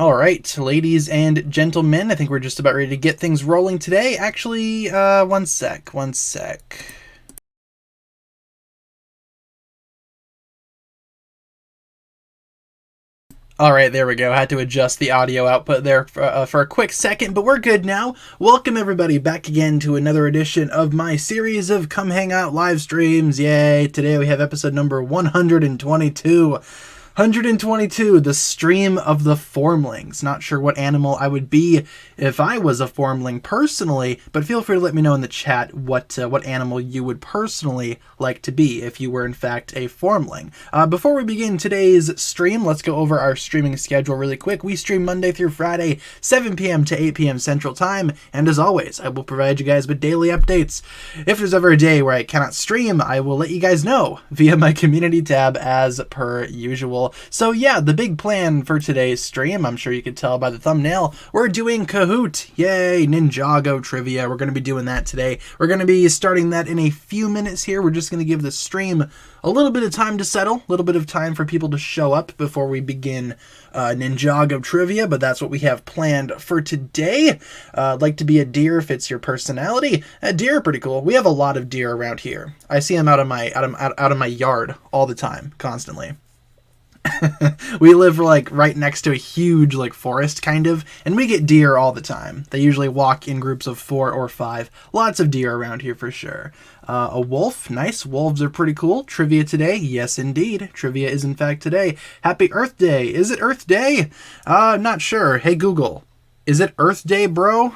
All right, ladies and gentlemen, I think we're just about ready to get things rolling today. Actually, one sec. All right, there we go. I had to adjust the audio output there for a quick second, but we're good now. Welcome everybody back again to another edition of my series of Come Hang Out live streams. Yay! Today we have episode number 122. 122, the stream of the Formlings. Not sure what animal I would be if I was a Formling personally, but feel free to let me know in the chat what animal you would personally like to be if you were in fact a Formling. Before we begin today's stream, let's go over our streaming schedule really quick. We stream Monday through Friday, 7 p.m. to 8 p.m. Central Time, and as always, I will provide you guys with daily updates. If there's ever a day where I cannot stream, I will let you guys know via my community tab as per usual. So yeah, the big plan for today's stream, I'm sure you could tell by the thumbnail, we're doing Kahoot! Yay, Ninjago trivia. We're going to be doing that today. We're going to be starting that in a few minutes here. We're just going to give the stream a little bit of time to settle, a little bit of time for people to show up before we begin Ninjago trivia, but that's what we have planned for today. Like to be a deer if it's your personality. Deer are pretty cool. We have a lot of deer around here. I see them out of my yard all the time, constantly. We live like right next to a huge like forest kind of, and we get deer all the time. They usually walk in groups of 4 or 5. Lots of deer around here for sure. A wolf, nice. Wolves are pretty cool. Trivia today, yes indeed. Trivia is in fact today. Happy Earth Day. Is it Earth Day? Not sure. Hey Google, is it Earth Day, bro?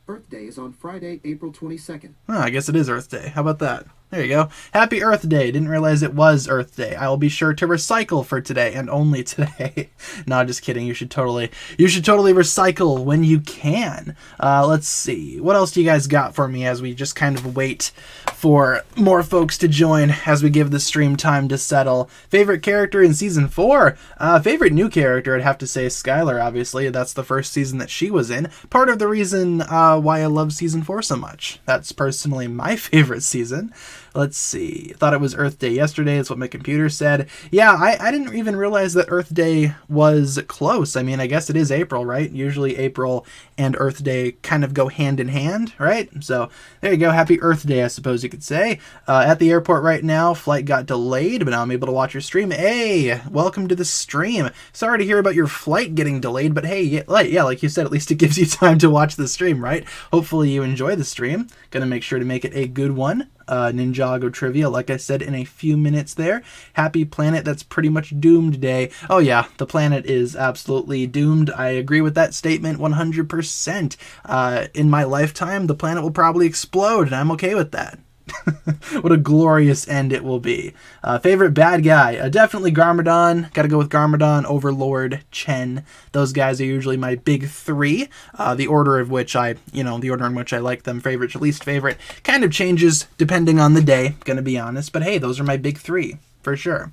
Earth Day is on Friday, April 22nd. Oh, I guess it is Earth Day. How about that? There you go. Happy Earth Day. Didn't realize it was Earth Day. I will be sure to recycle for today and only today. No, just kidding. You should totally recycle when you can. Let's see. What else do you guys got for me as we just kind of wait for more folks to join as we give the stream time to settle? Favorite character in season 4? Favorite new character, I'd have to say Skylar, obviously. That's the first season that she was in. Part of the reason why I love season 4 so much. That's personally my favorite season. Let's see. Thought it was Earth Day yesterday. That's what my computer said. Yeah, I didn't even realize that Earth Day was close. I mean, I guess it is April, right? Usually April and Earth Day kind of go hand in hand, right? So there you go. Happy Earth Day, I suppose you could say. At the airport right now. Flight got delayed, but now I'm able to watch your stream. Hey, welcome to the stream. Sorry to hear about your flight getting delayed, but hey, yeah, like you said, at least it gives you time to watch the stream, right? Hopefully you enjoy the stream. Gonna make sure to make it a good one. Ninjago trivia, like I said, in a few minutes there. Happy planet that's pretty much doomed day. Oh yeah, the planet is absolutely doomed. I agree with that statement 100%. In my lifetime, the planet will probably explode, and I'm okay with that. What a glorious end it will be. Favorite bad guy? Definitely Garmadon. Gotta go with Garmadon, Overlord, Chen. Those guys are usually my big 3. The order in which I like them, favorite to least favorite, kind of changes depending on the day, gonna be honest. But hey, those are my big 3, for sure.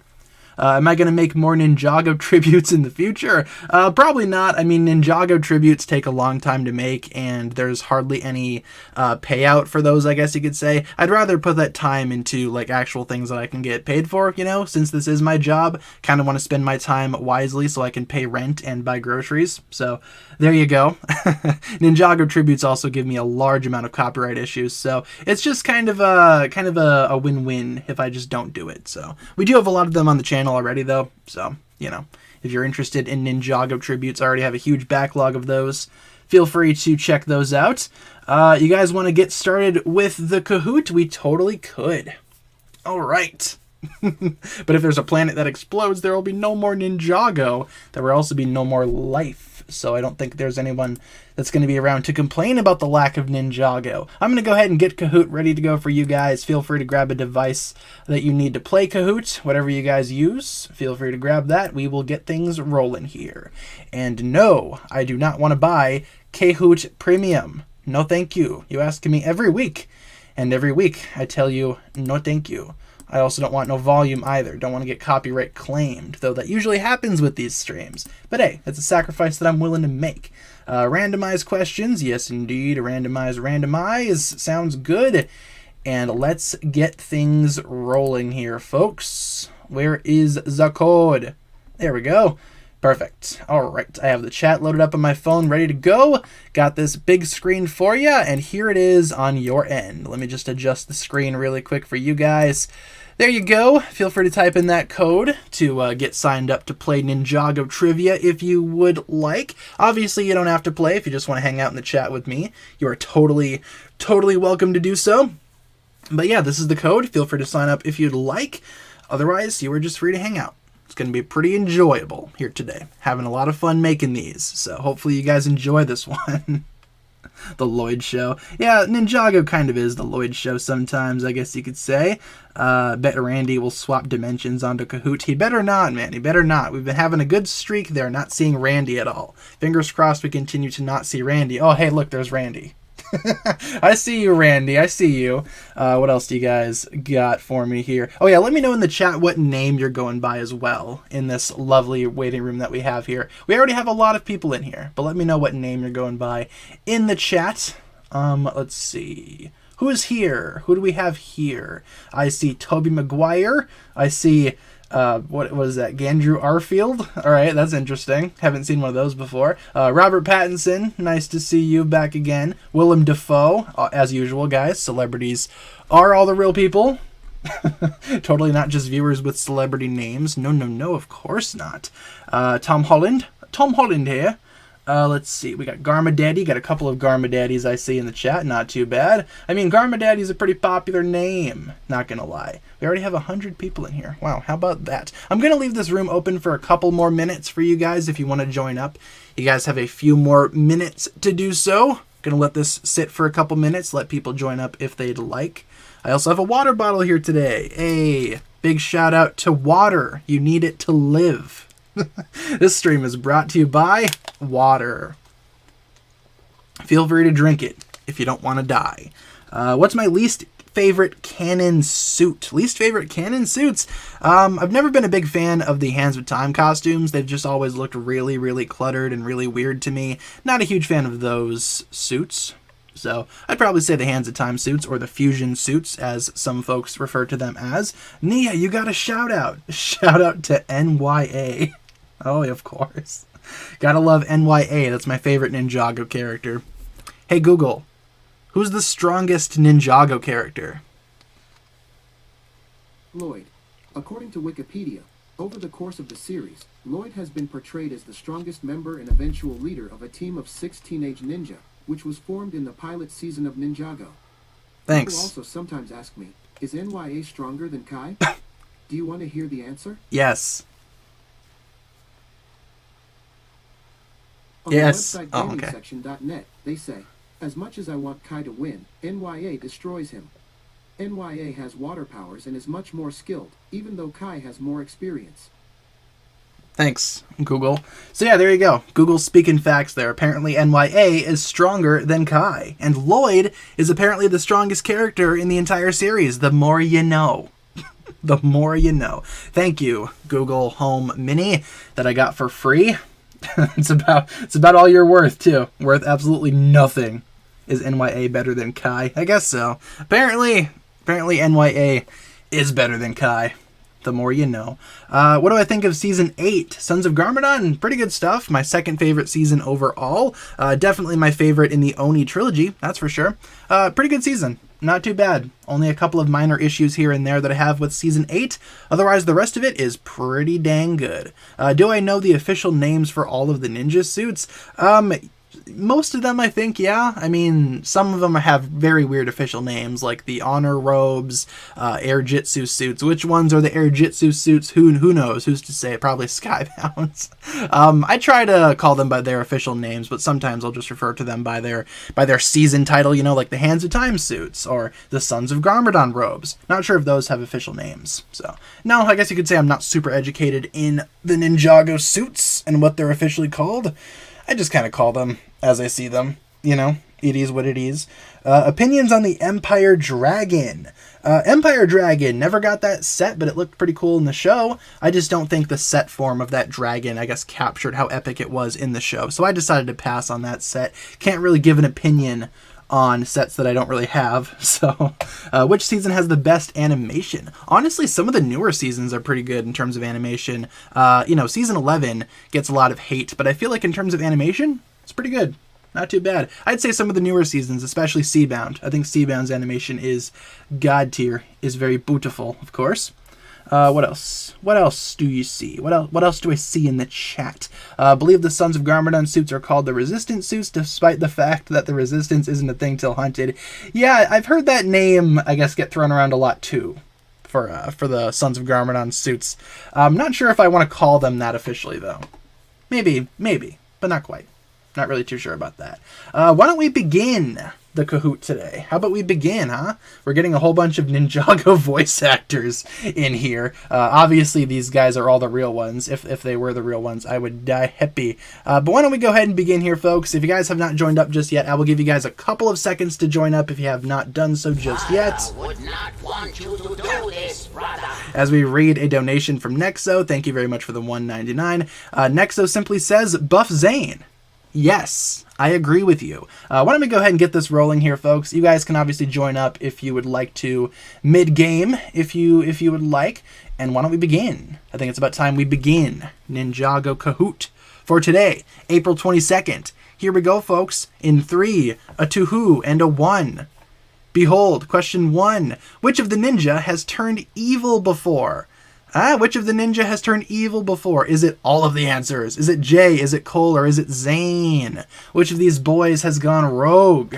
Am I going to make more Ninjago tributes in the future? Probably not. I mean, Ninjago tributes take a long time to make, and there's hardly any payout for those, I guess you could say. I'd rather put that time into like actual things that I can get paid for, you know, since this is my job. Kind of want to spend my time wisely so I can pay rent and buy groceries. So there you go. Ninjago tributes also give me a large amount of copyright issues, so it's just kind of a win-win if I just don't do it. So we do have a lot of them on the channel already, though. So you know, if you're interested in Ninjago tributes, I already have a huge backlog of those. Feel free to check those out. You guys want to get started with the Kahoot? We totally could. All right. But if there's a planet that explodes, there will be no more Ninjago. There will also be no more life. So I don't think there's anyone that's going to be around to complain about the lack of Ninjago. I'm going to go ahead and get Kahoot ready to go for you guys. Feel free to grab a device that you need to play Kahoot. Whatever you guys use, feel free to grab that. We will get things rolling here. And no, I do not want to buy Kahoot Premium. No thank you. You ask me every week. And every week I tell you, no thank you. I also don't want no volume either. Don't want to get copyright claimed, though that usually happens with these streams. But hey, it's a sacrifice that I'm willing to make. Randomized questions. Yes, indeed. Randomize. Sounds good. And let's get things rolling here, folks. Where is the code? There we go. Perfect. All right. I have the chat loaded up on my phone, ready to go. Got this big screen for you, and here it is on your end. Let me just adjust the screen really quick for you guys. There you go. Feel free to type in that code to get signed up to play Ninjago Trivia if you would like. Obviously, you don't have to play if you just want to hang out in the chat with me. You are totally welcome to do so. But yeah, this is the code. Feel free to sign up if you'd like. Otherwise, you are just free to hang out. It's going to be pretty enjoyable here today. Having a lot of fun making these, so hopefully you guys enjoy this one. The Lloyd Show. Yeah, Ninjago kind of is the Lloyd Show sometimes, I guess you could say. Bet Randy will swap dimensions onto Kahoot. He better not, man. He better not. We've been having a good streak there, not seeing Randy at all. Fingers crossed we continue to not see Randy. Oh, hey, look, there's Randy. I see you, Randy. I see you. What else do you guys got for me here? Oh, yeah, let me know in the chat what name you're going by as well in this lovely waiting room that we have here. We already have a lot of people in here, but let me know what name you're going by in the chat. Let's see. Who is here? Who do we have here? I see Toby Maguire. I see... what was that? Gandrew Arfield? All right, that's interesting. Haven't seen one of those before. Robert Pattinson, nice to see you back again. Willem Dafoe, as usual, guys. Celebrities are all the real people. Totally not just viewers with celebrity names. No, of course not. Tom Holland here. Let's see, we got Garma Daddy, got a couple of Garma Daddies I see in the chat, not too bad. I mean, Garma Daddy's a pretty popular name, not gonna lie. We already have 100 people in here. Wow, how about that? I'm gonna leave this room open for a couple more minutes for you guys if you want to join up. You guys have a few more minutes to do so. Gonna let this sit for a couple minutes, let people join up if they'd like. I also have a water bottle here today. Hey, big shout out to water. You need it to live. This stream is brought to you by water. Feel free to drink it if you don't want to die. What's my least favorite canon suit? Least favorite canon suits? I've never been a big fan of the Hands of Time costumes. They've just always looked really cluttered and really weird to me. Not a huge fan of those suits. So I'd probably say the Hands of Time suits, or the fusion suits, as some folks refer to them as. Nia, you got a shout out. Shout out to NYA. Oh, of course. Gotta love NYA. That's my favorite Ninjago character. Hey, Google. Who's the strongest Ninjago character? Lloyd. According to Wikipedia, over the course of the series, Lloyd has been portrayed as the strongest member and eventual leader of a team of 6 teenage ninja, which was formed in the pilot season of Ninjago. Thanks. People also sometimes ask me, is NYA stronger than Kai? Do you want to hear the answer? Yes. On yes. the website gamingsection.net, they say, as much as I want Kai to win, NYA destroys him. NYA has water powers and is much more skilled, even though Kai has more experience. Thanks, Google. So yeah, there you go. Google's speaking facts there. Apparently NYA is stronger than Kai. And Lloyd is apparently the strongest character in the entire series. The more you know. The more you know. Thank you, Google Home Mini, that I got for free. It's about all you're worth, too. Worth absolutely nothing. Is NYA better than Kai? I guess so. Apparently NYA is better than Kai. The more you know. What do I think of Season 8? Sons of Garmadon? Pretty good stuff. My second favorite season overall. Definitely my favorite in the Oni trilogy, that's for sure. Pretty good season. Not too bad. Only a couple of minor issues here and there that I have with Season 8. Otherwise, the rest of it is pretty dang good. Do I know the official names for all of the ninja suits? Most of them, I think, yeah. I mean, some of them have very weird official names, like the Honor Robes, Air Jitsu suits. Which ones are the Air Jitsu suits? Who knows? Who's to say? Probably Skybounds. I try to call them by their official names, but sometimes I'll just refer to them by their season title, you know, like the Hands of Time suits, or the Sons of Garmadon robes. Not sure if those have official names. So, no, I guess you could say I'm not super educated in the Ninjago suits and what they're officially called. I just kind of call them as I see them. You know, it is what it is. Opinions on the Empire Dragon. Empire Dragon, never got that set, but it looked pretty cool in the show. I just don't think the set form of that dragon, I guess, captured how epic it was in the show. So I decided to pass on that set. Can't really give an opinion on sets that I don't really have. So, which season has the best animation? Honestly, some of the newer seasons are pretty good in terms of animation. You know, season 11 gets a lot of hate, but I feel like in terms of animation, it's pretty good. Not too bad. I'd say some of the newer seasons, especially Seabound. I think Seabound's animation is god tier, is very beautiful, of course. What else? What else do you see? What else do I see in the chat? Believe the Sons of Garmadon suits are called the Resistance suits, despite the fact that the Resistance isn't a thing till Hunted. Yeah, I've heard that name, I guess, get thrown around a lot too, for the Sons of Garmadon suits. I'm not sure if I want to call them that officially, though. Maybe, but not quite. Not really too sure about that. Why don't we begin the Kahoot today? How about we begin, huh? We're getting a whole bunch of Ninjago voice actors in here. Obviously, these guys are all the real ones. If they were the real ones, I would die happy. But why don't we go ahead and begin here, folks? If you guys have not joined up just yet, I will give you guys a couple of seconds to join up if you have not done so just yet. Would not want you to do this, brother. As we read a donation from Nexo, thank you very much for the $1.99. Nexo simply says, Buff Zane. Yes, I agree with you. Why don't we go ahead and get this rolling here, folks? You guys can obviously join up if you would like to, mid-game, if you would like. And why don't we begin? I think it's about time we begin Ninjago Kahoot for today, April 22nd. Here we go, folks, in 3, a 2, and a 1. Behold, question 1. Which of the ninja has turned evil before? Which of the ninja has turned evil before? Is it all of the answers? Is it Jay? Is it Cole? Or is it Zane? Which of these boys has gone rogue?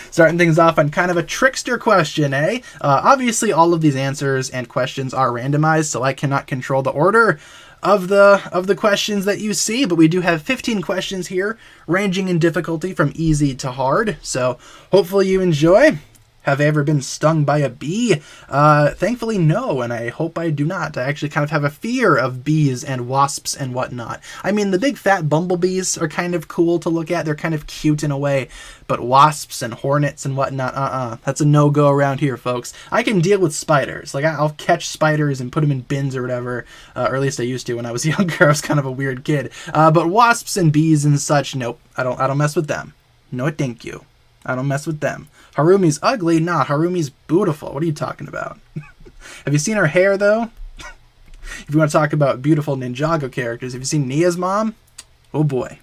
Starting things off on kind of a trickster question, eh? Obviously, all of these answers and questions are randomized, so I cannot control the order of the questions that you see, but we do have 15 questions here, ranging in difficulty from easy to hard, so hopefully you enjoy. Have I ever been stung by a bee? Thankfully, no, and I hope I do not. I actually kind of have a fear of bees and wasps and whatnot. I mean, the big fat bumblebees are kind of cool to look at. They're kind of cute in a way, but wasps and hornets and whatnot, that's a no-go around here, folks. I can deal with spiders. Like, I'll catch spiders and put them in bins or whatever, or at least I used to when I was younger. I was kind of a weird kid. But wasps and bees and such, nope, I don't mess with them. No, thank you. I don't mess with them. Harumi's ugly? Nah, Harumi's beautiful. What are you talking about? Have you seen her hair, though? If you want to talk about beautiful Ninjago characters, have you seen Nia's mom? Oh, boy.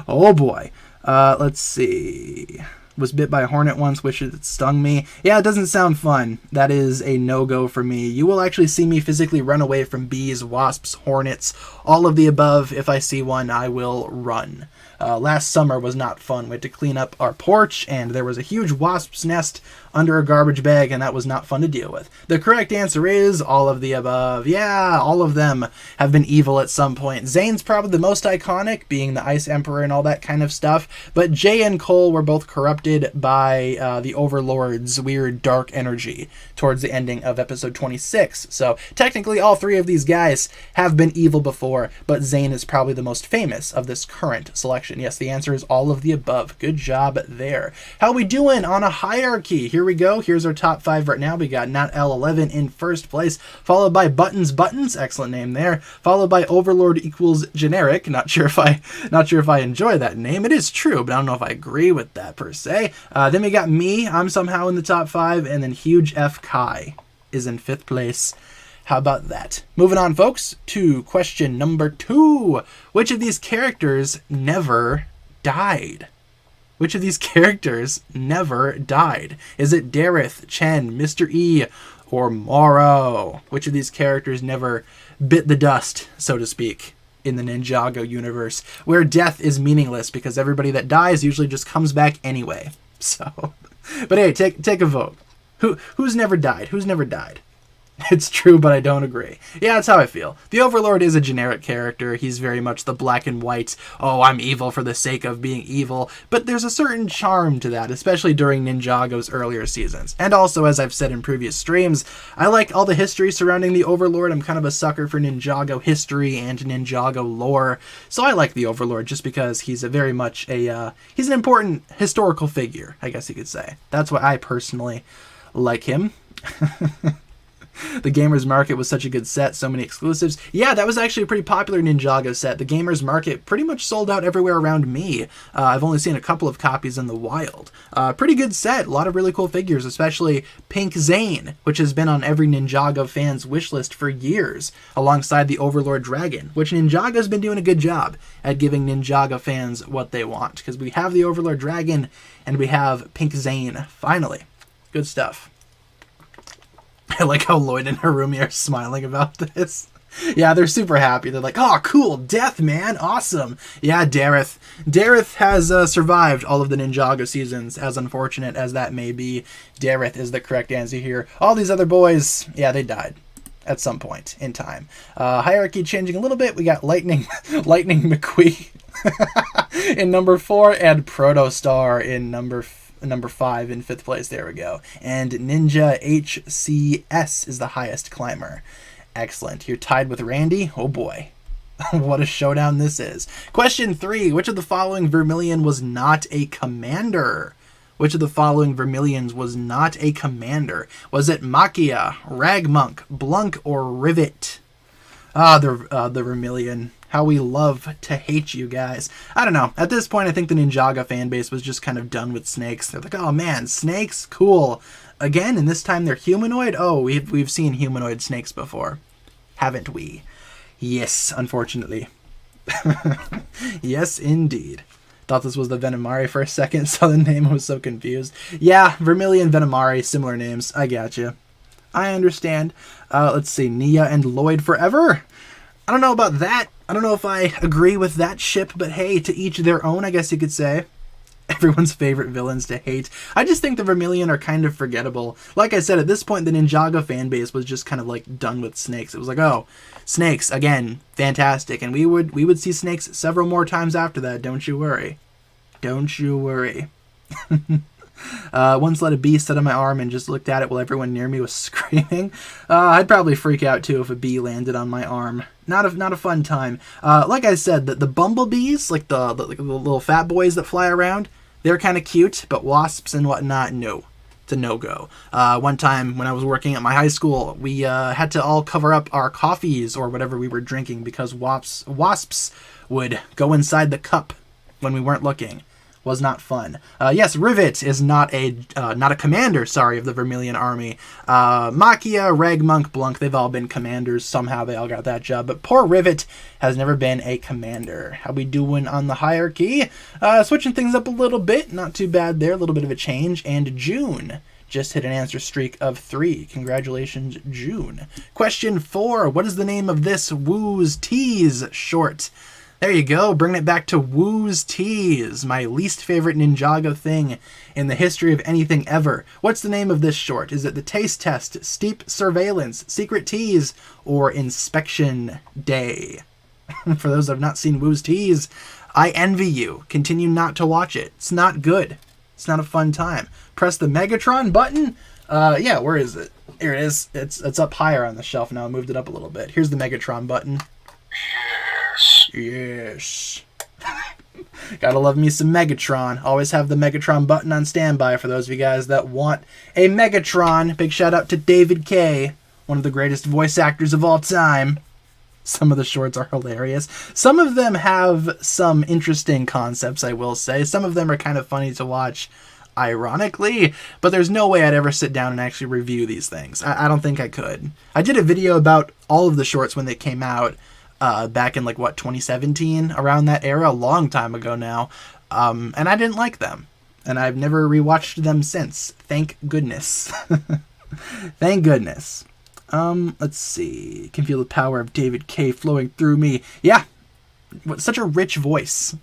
Oh, boy. Let's see. Was bit by a hornet once, wishes it stung me. Yeah, it doesn't sound fun. That is a no-go for me. You will actually see me physically run away from bees, wasps, hornets, all of the above. If I see one, I will run. Last summer was not fun. We had to clean up our porch, and there was a huge wasp's nest under a garbage bag, and that was not fun to deal with. The correct answer is all of the above. Yeah, all of them have been evil at some point. Zane's probably the most iconic, being the Ice Emperor and all that kind of stuff, but Jay and Cole were both corrupted by the Overlord's weird dark energy towards the ending of episode 26. So technically all three of these guys have been evil before, but Zane is probably the most famous of this current selection. Yes, the answer is all of the above. Good job there. How we doing on a hierarchy? Here here we go. Here's our top 5 right now. We got Not L11 in first place, followed by Buttons Buttons, excellent name there, followed by Overlord equals generic. Not sure if I enjoy that name. It is true, but I don't know if I agree with that per se. Then we got me. I'm somehow in the top 5, and then Huge F Kai is in 5th place. How about that? Moving on, folks, to question number 2. Which of these characters never died? Which of these characters never died? Is it Dareth, Chen, Mr. E, or Morrow? Which of these characters never bit the dust, so to speak, in the Ninjago universe, where death is meaningless because everybody that dies usually just comes back anyway? So, but hey, take a vote. Who's never died? Who's never died? It's true, but I don't agree. Yeah, that's how I feel. The Overlord is a generic character. He's very much the black and white, oh, I'm evil for the sake of being evil. But there's a certain charm to that, especially during Ninjago's earlier seasons. And also, as I've said in previous streams, I like all the history surrounding the Overlord. I'm kind of a sucker for Ninjago history and Ninjago lore. So I like the Overlord just because he's very much he's an important historical figure, I guess you could say. That's why I personally like him. The Gamers Market was such a good set, so many exclusives. Yeah, that was actually a pretty popular Ninjago set. The Gamers Market pretty much sold out everywhere around me. I've only seen a couple of copies in the wild. Pretty good set, a lot of really cool figures, especially Pink Zane, which has been on every Ninjago fan's wishlist for years, alongside the Overlord Dragon, which Ninjago's been doing a good job at giving Ninjago fans what they want, because we have the Overlord Dragon and we have Pink Zane, finally. Good stuff. I like how Lloyd and Harumi are smiling about this. Yeah, they're super happy. They're like, oh, cool, death, man, awesome. Yeah, Dareth. Dareth has survived all of the Ninjago seasons, as unfortunate as that may be. Dareth is the correct answer here. All these other boys, yeah, they died at some point in time. Hierarchy changing a little bit. We got Lightning McQueen in number 4 and Protostar in number 5 in 5th place. There we go. And Ninja HCS is the highest climber. Excellent. You're tied with Randy. Oh boy. What a showdown this is. Question 3. Which of the following Vermilion was not a commander? Which of the following Vermilions was not a commander? Was it Makia, Ragmonk, Blunk, or Rivet? The Vermilion. How we love to hate you guys. I don't know. At this point, I think the Ninjago fanbase was just kind of done with snakes. They're like, oh man, snakes? Cool. Again, and this time they're humanoid? Oh, we've seen humanoid snakes before. Haven't we? Yes, unfortunately. Yes, indeed. Thought this was the Venomari for a second, saw the name, I was so confused. Yeah, Vermilion, Venomari, similar names. I gotcha. I understand. Let's see, Nia and Lloyd forever? I don't know about that. I don't know if I agree with that ship, but hey, to each their own, I guess you could say. Everyone's favorite villains to hate. I just think the Vermilion are kind of forgettable. Like I said, at this point, the Ninjago fanbase was just kind of like done with snakes. It was like, oh, snakes, again, fantastic. And we would see snakes several more times after that, don't you worry. Don't you worry. Once let a bee sit on my arm and just looked at it while everyone near me was screaming. I'd probably freak out too if a bee landed on my arm. Not a fun time. Like I said, the bumblebees, like the little fat boys that fly around, they're kind of cute, but wasps and whatnot, no. It's a no-go. One time when I was working at my high school, we had to all cover up our coffees or whatever we were drinking because wasps would go inside the cup when we weren't looking. Was not fun. Yes, Rivet is not a commander, sorry, of the Vermilion army. Makia, Ragmonk, Blunk, they've all been commanders. Somehow they all got that job. But poor Rivet has never been a commander. How we doing on the hierarchy? Switching things up a little bit. Not too bad there. A little bit of a change. And June just hit an answer streak of 3. Congratulations, June. Question 4. What is the name of this Woo's Tease short? There you go, bringing it back to Woo's Tease, my least favorite Ninjago thing in the history of anything ever. What's the name of this short? Is it The Taste Test, Steep Surveillance, Secret Tease, or Inspection Day? For those that have not seen Woo's Tease, I envy you. Continue not to watch it. It's not good. It's not a fun time. Press the Megatron button. Yeah, where is it? Here it is. It's up higher on the shelf now. I moved it up a little bit. Here's the Megatron button. Yes. Gotta love me some Megatron. Always have the Megatron button on standby for those of you guys that want a Megatron. Big shout out to David K., one of the greatest voice actors of all time. Some of the shorts are hilarious. Some of them have some interesting concepts, I will say. Some of them are kind of funny to watch, ironically, but there's no way I'd ever sit down and actually review these things. I don't think I could. I did a video about all of the shorts when they came out back in, 2017? Around that era, a long time ago now. And I didn't like them. And I've never rewatched them since. Thank goodness. Thank goodness. Let's see. Can feel the power of David K. flowing through me. Yeah. Such a rich voice.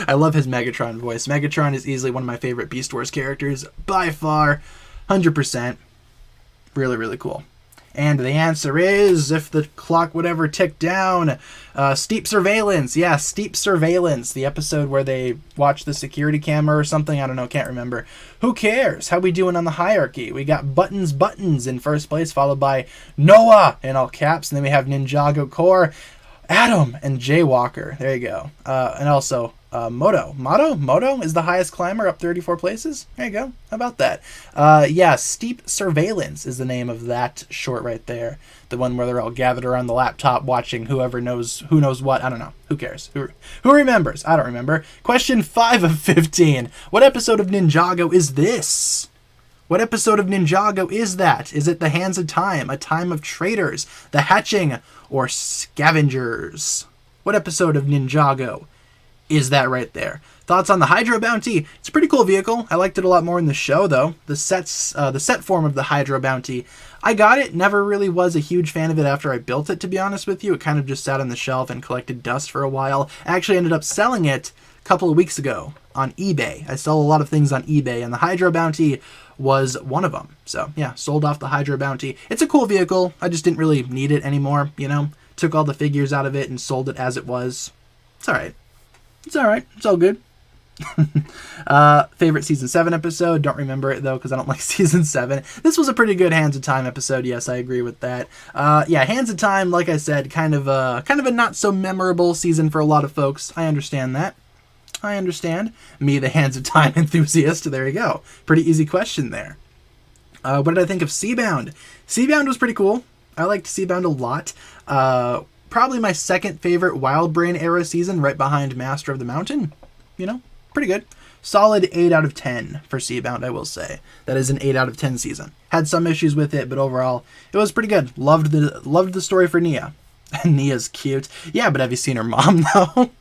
I love his Megatron voice. Megatron is easily one of my favorite Beast Wars characters. By far. 100%. Really, really cool. And the answer is, if the clock would ever tick down, Steep Surveillance. Yeah, Steep Surveillance. The episode where they watch the security camera or something. I don't know, can't remember. Who cares? How we doing on the hierarchy? We got Buttons in first place, followed by Noah in all caps. And then we have Ninjago Core, Adam, and Jaywalker. There you go. And also Moto is the highest climber, up 34 places. There you go. How about that? Yeah, Steep Surveillance is the name of that short right there. The one where they're all gathered around the laptop watching who knows what. I don't know. Who cares? Who remembers? I don't remember. Question 5 of 15. What episode of Ninjago is this? What episode of Ninjago is that? Is it The Hands of Time, A Time of Traitors, The Hatching, or Scavengers? What episode of Ninjago is that right there? Thoughts on the Hydro Bounty? It's a pretty cool vehicle. I liked it a lot more in the show, though. The set form of the Hydro Bounty, I got it. Never really was a huge fan of it after I built it, to be honest with you. It kind of just sat on the shelf and collected dust for a while. I actually ended up selling it a couple of weeks ago on eBay. I sell a lot of things on eBay, and the Hydro Bounty was one of them. So, yeah, sold off the Hydro Bounty. It's a cool vehicle. I just didn't really need it anymore, you know? Took all the figures out of it and sold it as it was. It's alright. It's alright. It's all good. Favorite Season 7 episode? Don't remember it, though, because I don't like Season 7. This was a pretty good Hands of Time episode. Yes, I agree with that. Yeah, Hands of Time, like I said, kind of a not-so-memorable season for a lot of folks. I understand that. I understand. Me, the Hands of Time enthusiast. There you go. Pretty easy question there. What did I think of Seabound? Seabound was pretty cool. I liked Seabound a lot. Probably my second favorite Wild Brain era season, right behind Master of the Mountain. You know, pretty good. Solid 8 out of 10 for Seabound, I will say. That is an 8 out of 10 season. Had some issues with it, but overall, it was pretty good. Loved the story for Nia. Nia's cute. Yeah, but have you seen her mom, though?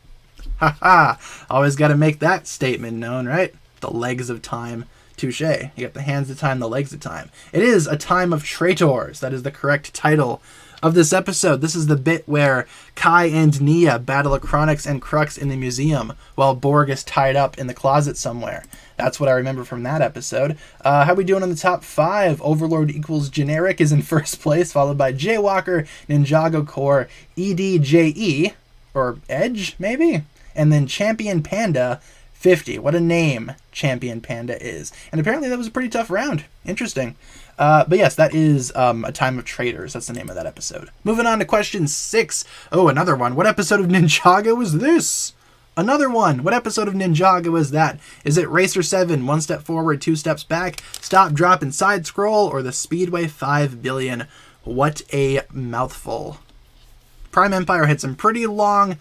Haha. Always got to make that statement known, right? The legs of time. Touche. You got the hands of time, the legs of time. It is A Time of Traitors. That is the correct title of this episode. This is the bit where Kai and Nia battle Acronix and Crux in the museum while Borg is tied up in the closet somewhere. That's what I remember from that episode. How we doing on the top 5? Overlord equals generic is in first place, followed by Jaywalker, Ninjago Core, EDJE, or Edge, maybe? And then Champion Panda, 50. What a name Champion Panda is. And apparently that was a pretty tough round. Interesting. But yes, that is A Time of Traitors. That's the name of that episode. Moving on to question 6. Oh, another one. What episode of Ninjago is this? Another one. What episode of Ninjago is that? Is it Racer 7, 1 step forward, 2 steps back, Stop, Drop, and Side Scroll, or the Speedway 5 Billion? What a mouthful. Prime Empire had some pretty long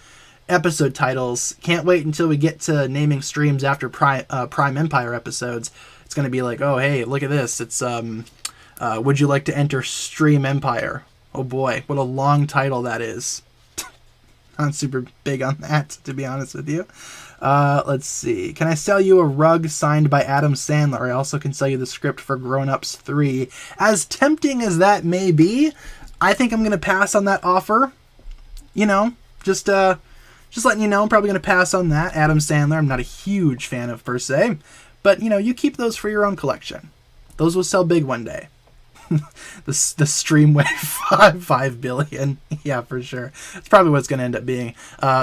episode titles. Can't wait until we get to naming streams after Prime Empire episodes. It's going to be like, oh, hey, look at this. It's, would you like to enter Stream Empire? Oh boy, what a long title that is. Not super big on that, to be honest with you. Let's see. Can I sell you a rug signed by Adam Sandler? I also can sell you the script for Grown Ups 3. As tempting as that may be, I think I'm going to pass on that offer. You know, just letting you know, I'm probably going to pass on that. Adam Sandler, I'm not a huge fan of per se. But, you know, you keep those for your own collection. Those will sell big one day. the Streamway 5 billion. Yeah, for sure. It's probably what it's going to end up being.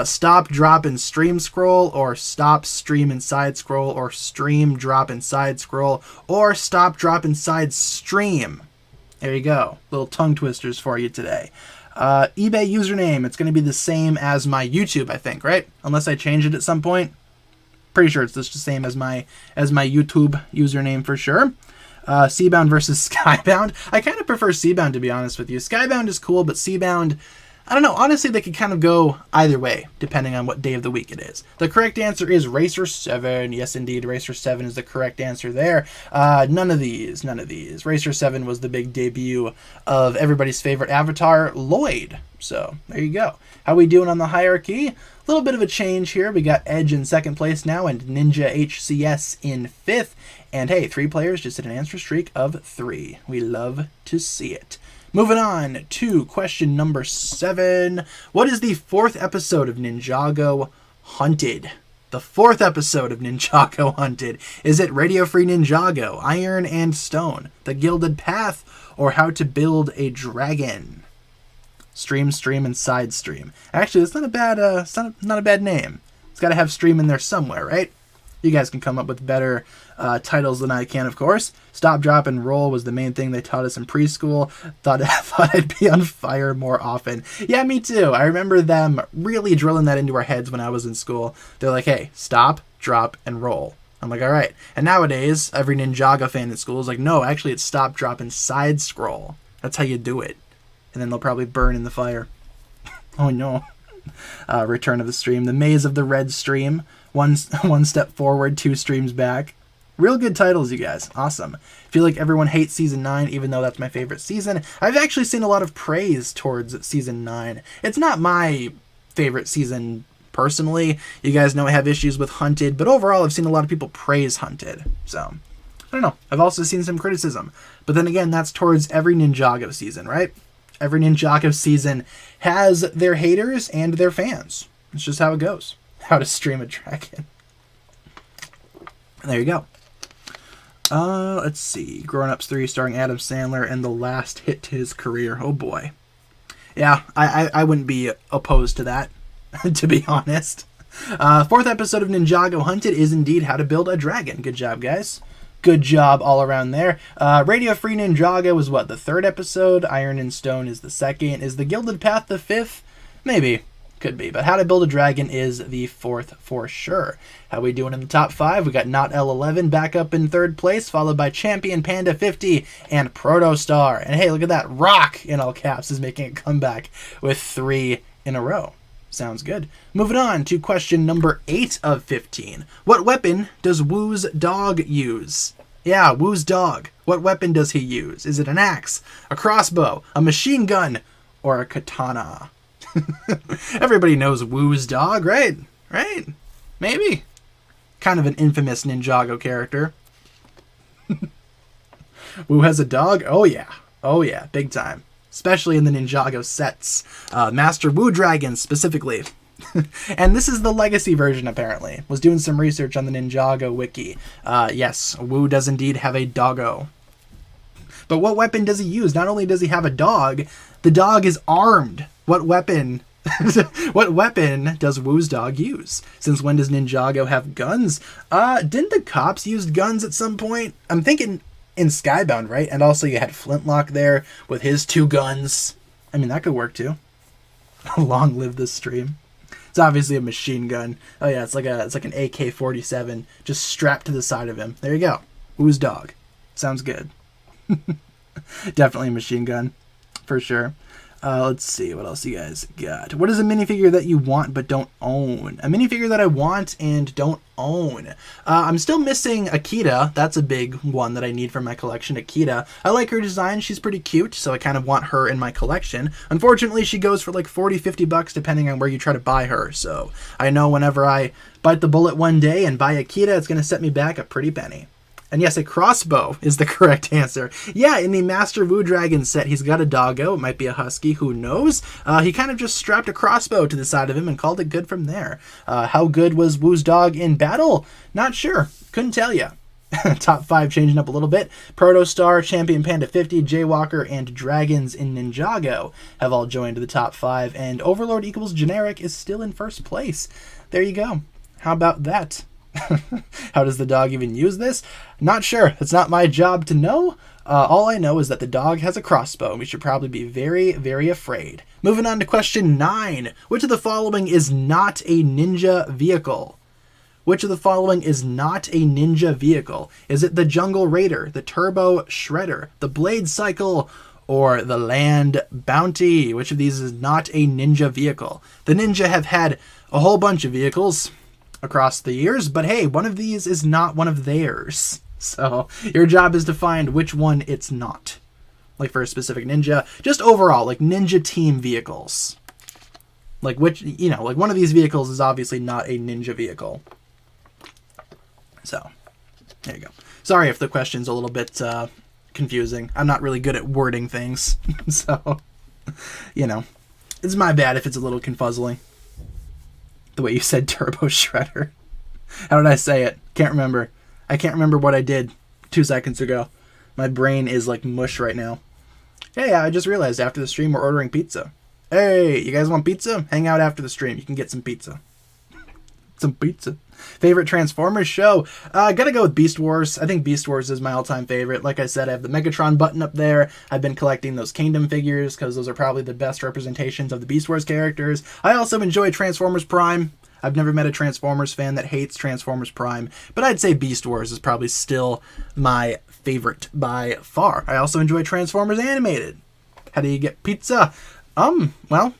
Stop, Drop, and Stream Scroll, or Stop, Stream, and Side Scroll, or Stream, Drop, and Side Scroll, or Stop, Drop, and Side Stream. There you go. Little tongue twisters for you today. eBay username. It's going to be the same as my YouTube, I think, right? Unless I change it at some point. Pretty sure it's just the same as my YouTube username for sure. Seabound versus Skybound. I kind of prefer Seabound, to be honest with you. Skybound is cool, but Seabound, I don't know. Honestly, they could kind of go either way, depending on what day of the week it is. The correct answer is Racer 7. Yes, indeed, Racer 7 is the correct answer there. None of these. Racer 7 was the big debut of everybody's favorite avatar, Lloyd. So, there you go. How we doing on the hierarchy? A little bit of a change here. We got Edge in second place now, and Ninja HCS in fifth. And hey, 3 players just hit an answer streak of 3. We love to see it. Moving on to question number 7. What is the 4th episode of Ninjago Hunted? The 4th episode of Ninjago Hunted. Is it Radio Free Ninjago, Iron and Stone, The Gilded Path, or How to Build a Dragon? Stream, and side stream. Actually, that's not a bad not a bad name. It's got to have stream in there somewhere, right? You guys can come up with better titles than I can, of course. Stop, drop, and roll was the main thing they taught us in preschool. Thought I'd be on fire more often. Yeah, me too. I remember them really drilling that into our heads when I was in school. They're like, hey, stop, drop, and roll. I'm like, all right. And nowadays, every Ninjago fan in school is like, no, actually it's stop, drop, and side scroll. That's how you do it. And then they'll probably burn in the fire. Oh no. Return of the Stream. The Maze of the Red Stream. One step forward, 2 streams back. Real good titles, you guys. Awesome. Feel like everyone hates Season 9, even though that's my favorite season. I've actually seen a lot of praise towards Season 9. It's not my favorite season personally. You guys know I have issues with Hunted, but overall I've seen a lot of people praise Hunted. So, I don't know. I've also seen some criticism. But then again, that's towards every Ninjago season, right? Every Ninjago season has their haters and their fans. It's just how it goes. How to stream a dragon. There you go. Let's see. Grown Ups 3 starring Adam Sandler and the last hit to his career. Oh boy. Yeah, I wouldn't be opposed to that, to be honest. 4th episode of Ninjago Hunted is indeed How to Build a Dragon. Good job, guys. Good job all around there. Radio Free Ninjago is what, the 3rd episode? Iron and Stone is the 2nd. Is The Gilded Path the 5th? Maybe. Could be. But How to Build a Dragon is the 4th for sure. How we doing in the top 5? We got Not L11 back up in 3rd place, followed by Champion Panda 50 and Protostar. And hey, look at that. Rock, in all caps, is making a comeback with 3 in a row. Sounds good. Moving on to question number 8 of 15. What weapon does Woo's dog use? Yeah, Woo's dog. What weapon does he use? Is it an axe, a crossbow, a machine gun, or a katana? Everybody knows Woo's dog, right? Right? Maybe. Kind of an infamous Ninjago character. Woo has a dog? Oh yeah. Oh yeah, big time. Especially in the Ninjago sets. Master Woo Dragon, specifically. And this is the legacy version, apparently. Was doing some research on the Ninjago wiki. Yes, Woo does indeed have a doggo. But what weapon does he use? Not only does he have a dog, the dog is armed. What weapon what weapon does Woo's dog use? Since when does Ninjago have guns? Didn't the cops use guns at some point? I'm thinking in Skybound, right? And also you had Flintlock there with his 2 guns. I mean, that could work too. Long live this stream. It's obviously a machine gun. Oh yeah, it's like an AK-47 just strapped to the side of him. There you go. Woo's dog. Sounds good. Definitely a machine gun for sure. Let's see, what else you guys got? What is a minifigure that you want but don't own? A minifigure that I want and don't own. I'm still missing Akita. That's a big one that I need for my collection, Akita. I like her design. She's pretty cute, so I kind of want her in my collection. Unfortunately, she goes for like 40, 50 bucks depending on where you try to buy her. So I know whenever I bite the bullet one day and buy Akita, it's going to set me back a pretty penny. And yes, a crossbow is the correct answer. Yeah, in the Master Woo Dragon set, he's got a doggo. It might be a husky, who knows? He kind of just strapped a crossbow to the side of him and called it good from there. How good was Woo's dog in battle? Not sure. Couldn't tell you. Top 5 changing up a little bit. Protostar, Champion Panda 50, Jaywalker, and Dragons in Ninjago have all joined the top 5. And Overlord equals generic is still in 1st place. There you go. How about that? How does the dog even use this? Not sure. It's not my job to know. All I know is that the dog has a crossbow, and we should probably be very, very afraid. Moving on to question 9. Which of the following is not a ninja vehicle? Which of the following is not a ninja vehicle? Is it the Jungle Raider, the Turbo Shredder, the Blade Cycle, or the Land Bounty? Which of these is not a ninja vehicle? The ninja have had a whole bunch of vehicles across the years, but hey, one of these is not one of theirs. So your job is to find which one it's not. Like for a specific ninja, just overall, like ninja team vehicles. Like which, like one of these vehicles is obviously not a ninja vehicle. So, there you go. Sorry if the question's a little bit confusing. I'm not really good at wording things. So, it's my bad if it's a little confuzzling. The way you said Turbo Shredder. How did I say it? Can't remember. I can't remember what I did 2 seconds ago. My brain is like mush right now. Hey, I just realized after the stream we're ordering pizza. Hey, you guys want pizza? Hang out after the stream. You can get some pizza. Some pizza. Favorite Transformers show? I gotta go with Beast Wars. I think Beast Wars is my all-time favorite. Like I said, I have the Megatron button up there. I've been collecting those Kingdom figures because those are probably the best representations of the Beast Wars characters. I also enjoy Transformers Prime. I've never met a Transformers fan that hates Transformers Prime, but I'd say Beast Wars is probably still my favorite by far. I also enjoy Transformers Animated. How do you get pizza? Well,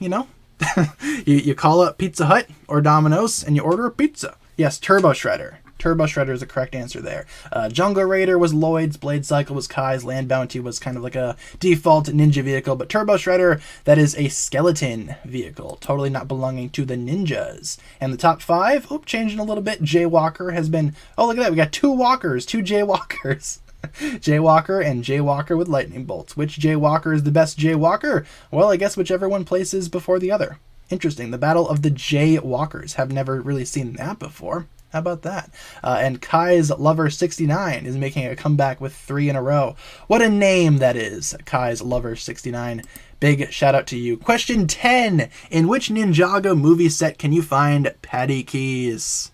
you call up Pizza Hut or Domino's and you order a pizza. Yes, Turbo Shredder. Turbo Shredder is the correct answer there. Jungle Raider was Lloyd's, Blade Cycle was Kai's, Land Bounty was kind of like a default ninja vehicle, but Turbo Shredder, that is a skeleton vehicle, totally not belonging to the ninjas. And the top 5, changing a little bit, Jaywalker has been, look at that, we got 2 walkers, 2 Jaywalkers. Jaywalker and Jaywalker with lightning bolts. Which Jaywalker is the best Jaywalker? Well, I guess whichever one places before the other. Interesting. The Battle of the Jaywalkers. Have never really seen that before. How about that? And Kai's Lover 69 is making a comeback with 3 in a row. What a name that is. Kai's Lover 69. Big shout out to you. Question 10. In which Ninjago movie set can you find Patty Keys?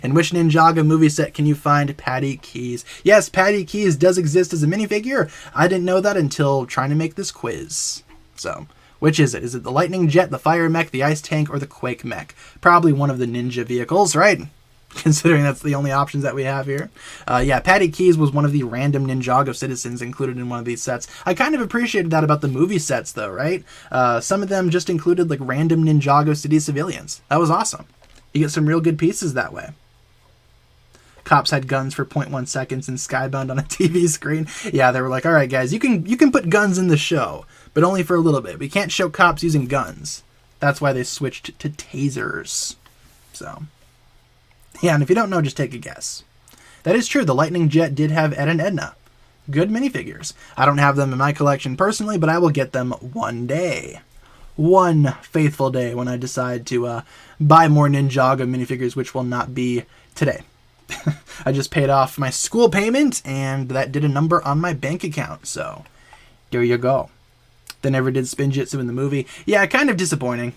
In which Ninjago movie set can you find Patty Keys? Yes, Patty Keys does exist as a minifigure. I didn't know that until trying to make this quiz. So, which is it? Is it the Lightning Jet, the Fire Mech, the Ice Tank, or the Quake Mech? Probably one of the ninja vehicles, right? Considering that's the only options that we have here. Yeah, Patty Keys was one of the random Ninjago citizens included in one of these sets. I kind of appreciated that about the movie sets, though, right? Some of them just included, like, random Ninjago city civilians. That was awesome. You get some real good pieces that way. Cops had guns for 0.1 seconds and Skybound on a TV screen. Yeah, they were like, all right, guys, you can put guns in the show, but only for a little bit. We can't show cops using guns. That's why they switched to tasers. So, yeah, and if you don't know, just take a guess. That is true. The Lightning Jet did have Ed and Edna. Good minifigures. I don't have them in my collection personally, but I will get them one day. One faithful day when I decide to buy more Ninjago minifigures, which will not be today. I just paid off my school payment, and that did a number on my bank account, so there you go. They never did Spinjitzu in the movie. Yeah, kind of disappointing.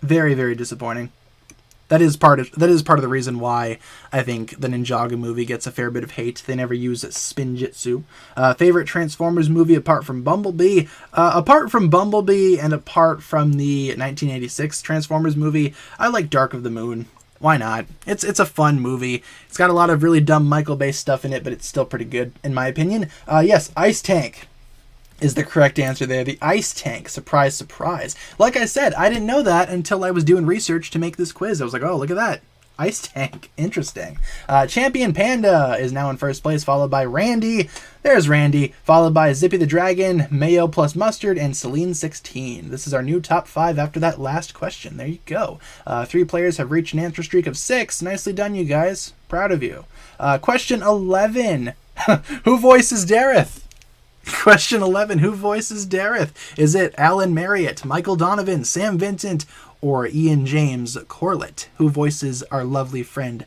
Very, very disappointing. That is part of the reason why I think the Ninjago movie gets a fair bit of hate. They never use Spinjitzu. Favorite Transformers movie apart from Bumblebee? Apart from Bumblebee and apart from the 1986 Transformers movie, I like Dark of the Moon. Why not? It's a fun movie. It's got a lot of really dumb Michael Bay stuff in it, but it's still pretty good, in my opinion. Yes, Ice Tank is the correct answer there. The Ice Tank. Surprise, surprise. Like I said, I didn't know that until I was doing research to make this quiz. I was like, oh, look at that. Ice Tank. Interesting. Champion Panda is now in first place, followed by Randy. There's Randy. Followed by Zippy the Dragon, Mayo plus Mustard, and Celine 16. This is our new top 5 after that last question. There you go. 3 players have reached an answer streak of 6. Nicely done, you guys. Proud of you. Question 11. Who voices Dareth? Question 11. Who voices Dareth? Is it Alan Marriott, Michael Donovan, Sam Vincent, or Ian James Corlett? Who voices our lovely friend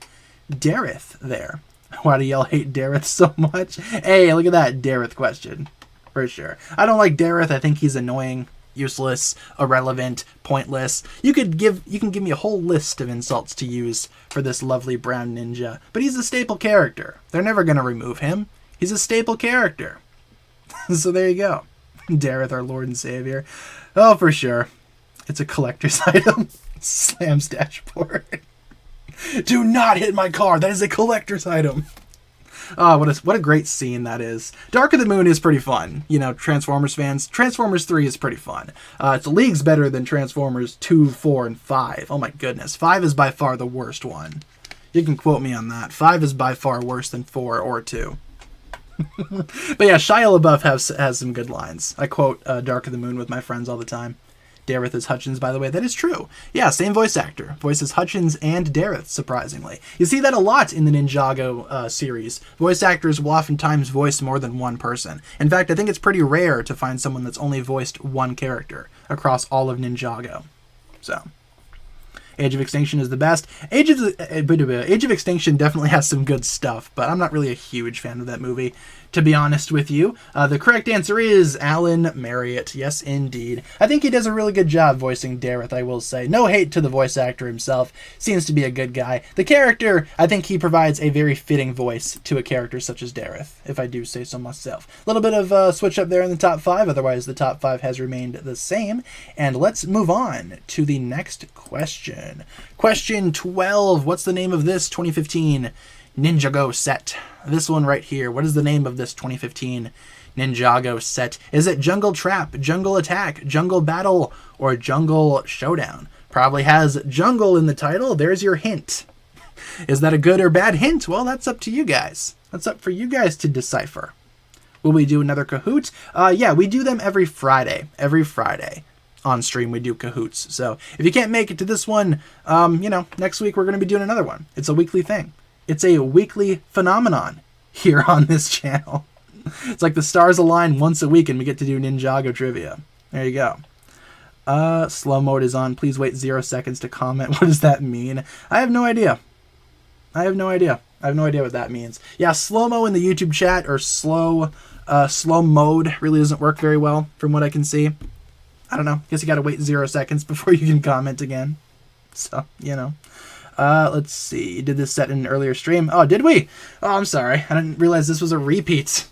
Dareth there? Why do y'all hate Dareth so much? Hey, look at that Dareth question. For sure. I don't like Dareth. I think he's annoying, useless, irrelevant, pointless. You can give me a whole list of insults to use for this lovely brown ninja. But he's a staple character. They're never going to remove him. He's a staple character. So there you go. Dareth, our Lord and Savior. Oh, for sure. It's a collector's item. Slam's dashboard. Do not hit my car. That is a collector's item. Oh, what a great scene that is. Dark of the Moon is pretty fun. You know, Transformers fans. Transformers 3 is pretty fun. It's leagues better than Transformers 2, 4, and 5. Oh my goodness. 5 is by far the worst one. You can quote me on that. 5 is by far worse than 4 or 2. But yeah, Shia LaBeouf has some good lines. I quote Dark of the Moon with my friends all the time. Dareth is Hutchins, by the way. That is true. Yeah, same voice actor. Voices Hutchins and Dareth, surprisingly. You see that a lot in the Ninjago series. Voice actors will oftentimes voice more than one person. In fact, I think it's pretty rare to find someone that's only voiced one character across all of Ninjago. So, Age of Extinction is the best. Age of Extinction definitely has some good stuff, but I'm not really a huge fan of that movie, to be honest with you. The correct answer is Alan Marriott. Yes, indeed. I think he does a really good job voicing Dareth, I will say. No hate to the voice actor himself. Seems to be a good guy. The character, I think he provides a very fitting voice to a character such as Dareth, if I do say so myself. A little bit of switch up there in the top 5, otherwise the top 5 has remained the same. And let's move on to the next question. Question 12. What's the name of this 2015 Ninjago set? This one right here. What is the name of this 2015 Ninjago set? Is it Jungle Trap, Jungle Attack, Jungle Battle, or Jungle Showdown? Probably has jungle in the title. There's your hint. Is that a good or bad hint? Well, that's up to you guys. That's up for you guys to decipher. Will we do another Kahoot? Yeah, we do them every Friday. Every Friday on stream we do Kahoots. So if you can't make it to this one, next week we're going to be doing another one. It's a weekly thing. It's a weekly phenomenon here on this channel. It's like the stars align once a week and we get to do Ninjago trivia. There you go. Slow mode is on. Please wait 0 seconds to comment. What does that mean? I have no idea. I have no idea what that means. Yeah, slow-mo in the YouTube chat, or slow mode, really doesn't work very well from what I can see. I don't know. Guess you gotta wait 0 seconds before you can comment again. So, let's see. Did this set in an earlier stream? Oh, did we? Oh, I'm sorry. I didn't realize this was a repeat.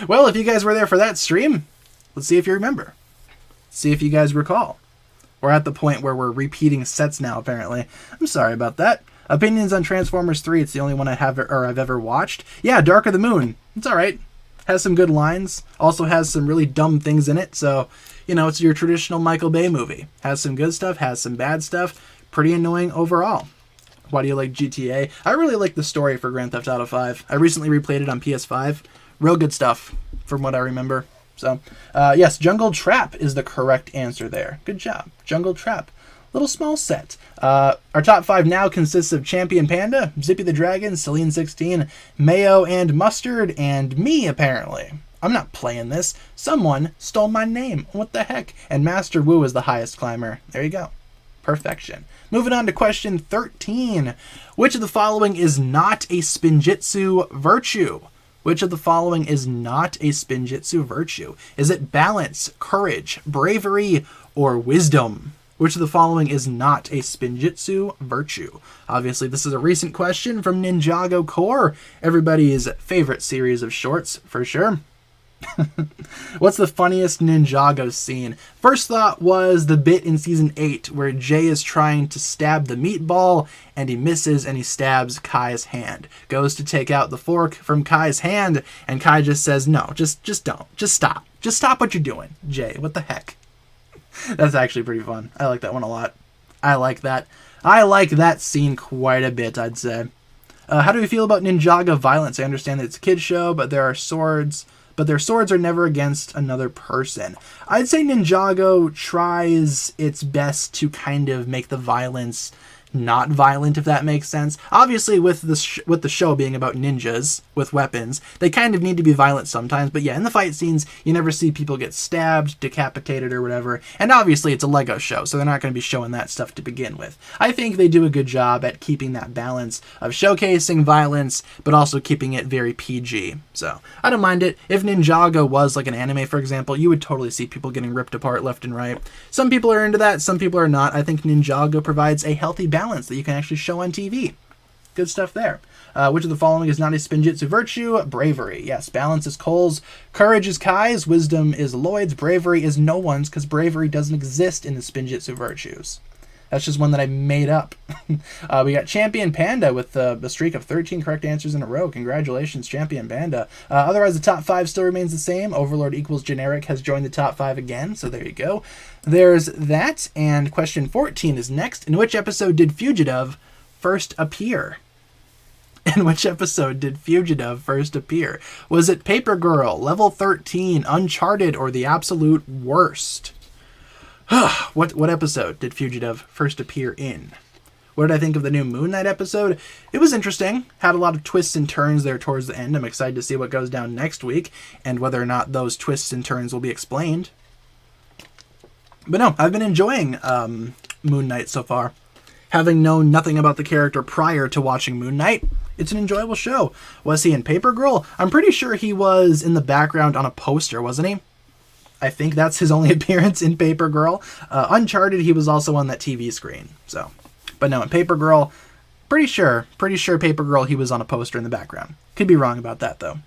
Well, if you guys were there for that stream, let's see if you remember. See if you guys recall. We're at the point where we're repeating sets now, apparently. I'm sorry about that. Opinions on Transformers 3. It's the only one I've ever watched. Yeah, Dark of the Moon. It's alright. Has some good lines. Also has some really dumb things in it. So, it's your traditional Michael Bay movie. Has some good stuff, has some bad stuff. Pretty annoying overall. Why do you like GTA? I really like the story for Grand Theft Auto 5. I recently replayed it on PS5. Real good stuff, from what I remember. So, yes, Jungle Trap is the correct answer there. Good job. Jungle Trap. Little small set. Our top 5 now consists of Champion Panda, Zippy the Dragon, Celine 16, Mayo and Mustard, and me, apparently. I'm not playing this. Someone stole my name. What the heck? And Master Wu is the highest climber. There you go. Perfection. Moving on to question 13. Which of the following is not a Spinjitzu virtue? Which of the following is not a Spinjitzu virtue? Is it balance, courage, bravery, or wisdom? Which of the following is not a Spinjitzu virtue? Obviously, this is a recent question from Ninjago Core, everybody's favorite series of shorts, for sure. What's the funniest Ninjago scene? First thought was the bit in Season 8 where Jay is trying to stab the meatball, and he misses and he stabs Kai's hand. Goes to take out the fork from Kai's hand, and Kai just says, no, just don't. Just stop. Just stop what you're doing, Jay. What the heck? That's actually pretty fun. I like that one a lot. I like that scene quite a bit, I'd say. How do you feel about Ninjago violence? I understand that it's a kid's show, but their swords are never against another person. I'd say Ninjago tries its best to kind of make the violence not violent, if that makes sense. Obviously, with the show being about ninjas with weapons, they kind of need to be violent sometimes. But yeah, in the fight scenes, you never see people get stabbed, decapitated, or whatever. And obviously, it's a Lego show, so they're not going to be showing that stuff to begin with. I think they do a good job at keeping that balance of showcasing violence, but also keeping it very PG. So I don't mind it. If Ninjago was like an anime, for example, you would totally see people getting ripped apart left and right. Some people are into that, some people are not. I think Ninjago provides a healthy balance that you can actually show on TV. Good stuff there. Which of the following is not a Spinjitzu virtue? Bravery. Yes, balance is Cole's, courage is Kai's, wisdom is Lloyd's, bravery is no one's, because bravery doesn't exist in the Spinjitzu virtues. That's just one that I made up. We got Champion Panda with a streak of 13 correct answers in a row. Congratulations, Champion Panda. Otherwise, the top 5 still remains the same. Overlord equals generic has joined the top 5 again, so there you go. There's that, and question 14 is next. In which episode did Fugitive first appear? In which episode did Fugitive first appear? Was it Paper Girl, Level 13, Uncharted, or The Absolute Worst? What episode did Fugitive first appear in? What did I think of the new Moon Knight episode? It was interesting. Had a lot of twists and turns there towards the end. I'm excited to see what goes down next week and whether or not those twists and turns will be explained. But no, I've been enjoying Moon Knight so far. Having known nothing about the character prior to watching Moon Knight, it's an enjoyable show. Was he in Paper Girl? I'm pretty sure he was in the background on a poster, wasn't he? I think that's his only appearance in Paper Girl. Uncharted, he was also on that TV screen. So, but no, in Paper Girl, pretty sure Paper Girl, he was on a poster in the background. Could be wrong about that, though.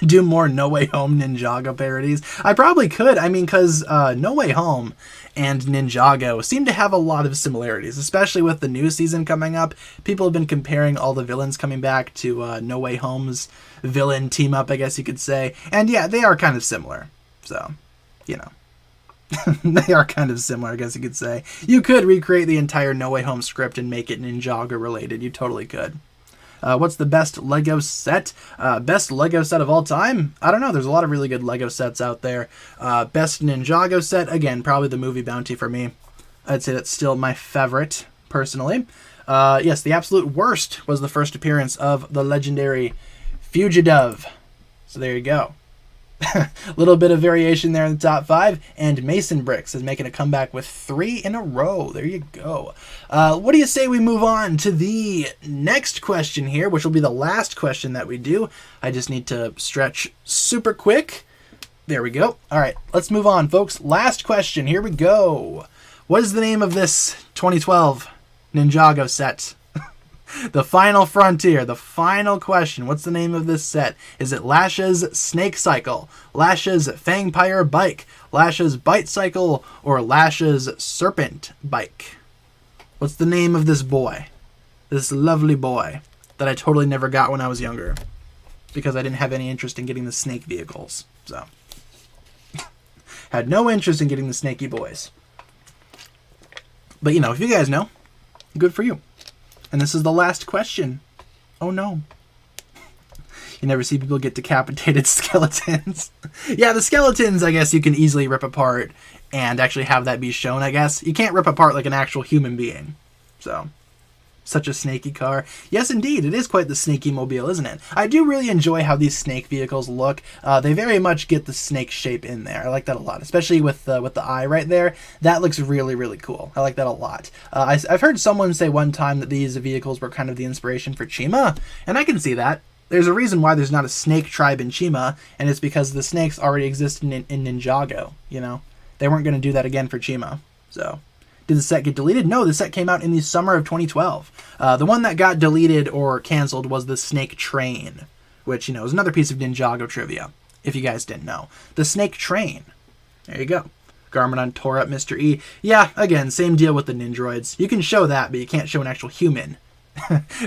Do more No Way Home Ninjago parodies? I probably could. I mean, because No Way Home and Ninjago seem to have a lot of similarities, especially with the new season coming up. People have been comparing all the villains coming back to No Way Home's villain team-up, I guess you could say. And yeah, they are kind of similar. So, you know. They are kind of similar, I guess you could say. You could recreate the entire No Way Home script and make it Ninjago related. You totally could. What's the best Lego set? Best Lego set of all time? I don't know. There's a lot of really good Lego sets out there. Best Ninjago set? Again, probably the movie Bounty for me. I'd say that's still my favorite, personally. Yes, the absolute worst was the first appearance of the legendary Fugitive. So there you go. A little bit of variation there in the top 5, and Mason Bricks is making a comeback with 3 in a row. There you go. What do you say we move on to the next question here, which will be the last question that we do. I just need to stretch super quick. There we go. All right, let's move on, folks. Last question. Here we go. What is the name of this 2012 Ninjago set? The final frontier, the final question. What's the name of this set? Is it Lash's Snake Cycle, Lash's Fangpire Bike, Lash's Bite Cycle, or Lash's Serpent Bike? What's the name of this boy? This lovely boy that I totally never got when I was younger because I didn't have any interest in getting the snake vehicles. So, had no interest in getting the snaky boys. But, you know, if you guys know, good for you. And this is the last question. Oh no. You never see people get decapitated skeletons. Yeah, the skeletons, I guess you can easily rip apart and actually have that be shown, I guess. You can't rip apart like an actual human being. So, such a snaky car. Yes, indeed, it is quite the snaky mobile, isn't it? I do really enjoy how these snake vehicles look. They very much get the snake shape in there. I like that a lot, especially with the eye right there. That looks really, really cool. I like that a lot. I've heard someone say one time that these vehicles were kind of the inspiration for Chima, and I can see that. There's a reason why there's not a snake tribe in Chima, and it's because the snakes already exist in Ninjago, you know? They weren't going to do that again for Chima, so... Did the set get deleted? No, the set came out in the summer of 2012. The one that got deleted or canceled was the Snake Train, which, you know, is another piece of Ninjago trivia, if you guys didn't know. The Snake Train. There you go. Garmadon tore up Mr. E. Yeah, again, same deal with the Nindroids. You can show that, but you can't show an actual human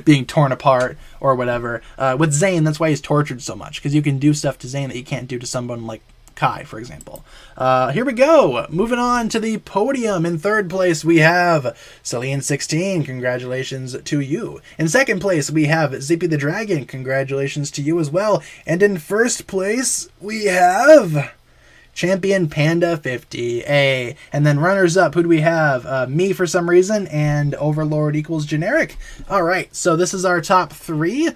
being torn apart or whatever. With Zane, that's why he's tortured so much, because you can do stuff to Zane that you can't do to someone like Kai, for example. Here we go. Moving on to the podium. In third place, we have Celine16. Congratulations to you. In second place, we have Zippy the Dragon. Congratulations to you as well. And in first place, we have Champion Panda 50A. And then runners up, who do we have? Me for some reason, and Overlord equals generic. All right, so this is our top 3.